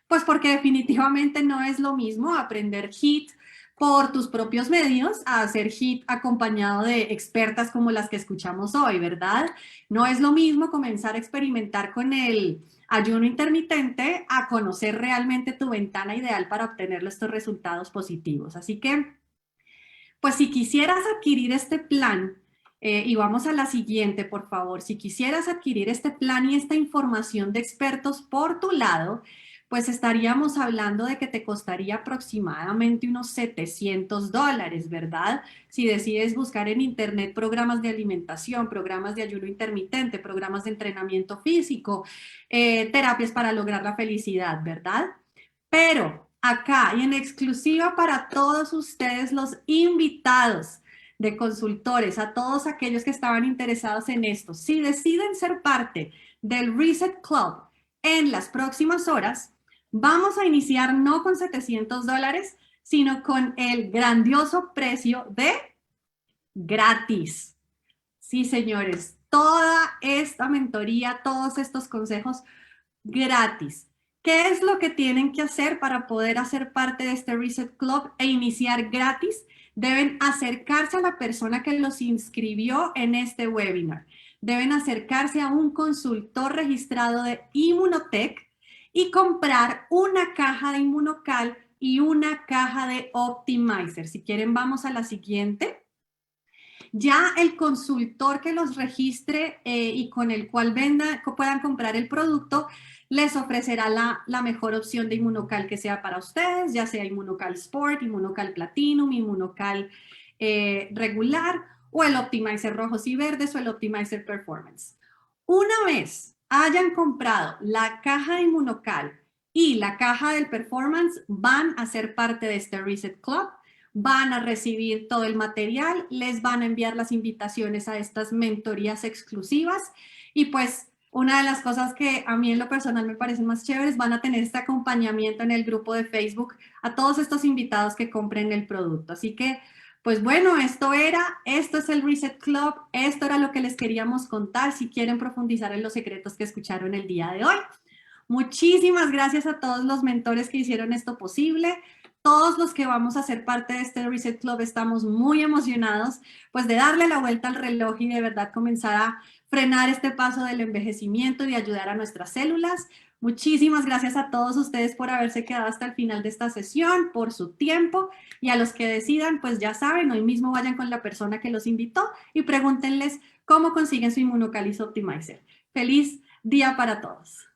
pues porque definitivamente no es lo mismo aprender HIIT por tus propios medios a hacer HIIT acompañado de expertas como las que escuchamos hoy, ¿verdad? No es lo mismo comenzar a experimentar con el ayuno intermitente a conocer realmente tu ventana ideal para obtener estos resultados positivos. Así que, pues si quisieras adquirir este plan, y vamos a la siguiente, por favor, si quisieras adquirir este plan y esta información de expertos por tu lado, pues estaríamos hablando de que te costaría aproximadamente unos $700, ¿verdad? Si decides buscar en internet programas de alimentación, programas de ayuno intermitente, programas de entrenamiento físico, terapias para lograr la felicidad, ¿verdad? Pero acá y en exclusiva para todos ustedes los invitados de consultores, a todos aquellos que estaban interesados en esto, si deciden ser parte del Reset Club en las próximas horas, vamos a iniciar no con $700, sino con el grandioso precio de gratis. Sí, señores, toda esta mentoría, todos estos consejos gratis. ¿Qué es lo que tienen que hacer para poder hacer parte de este Reset Club e iniciar gratis? Deben acercarse a la persona que los inscribió en este webinar. Deben acercarse a un consultor registrado de Immunotech y comprar una caja de Immunocal y una caja de Optimizer. Si quieren, vamos a la siguiente. Ya el consultor que los registre y con el cual puedan comprar el producto, les ofrecerá la mejor opción de Immunocal que sea para ustedes, ya sea Immunocal Sport, Immunocal Platinum, Immunocal regular o el Optimizer rojos y verdes o el Optimizer Performance. Una vez hayan comprado la caja de Immunocal y la caja del Performance, van a ser parte de este Reset Club, van a recibir todo el material, les van a enviar las invitaciones a estas mentorías exclusivas y pues una de las cosas que a mí en lo personal me parecen más chéveres, van a tener este acompañamiento en el grupo de Facebook a todos estos invitados que compren el producto. Así que, pues bueno, esto es el Reset Club, esto era lo que les queríamos contar, si quieren profundizar en los secretos que escucharon el día de hoy. Muchísimas gracias a todos los mentores que hicieron esto posible. Todos los que vamos a ser parte de este Reset Club estamos muy emocionados pues de darle la vuelta al reloj y de verdad comenzar a frenar este paso del envejecimiento y de ayudar a nuestras células. Muchísimas gracias a todos ustedes por haberse quedado hasta el final de esta sesión, por su tiempo y a los que decidan, pues ya saben, hoy mismo vayan con la persona que los invitó y pregúntenles cómo consiguen su Immunocal Optimizer. Feliz día para todos.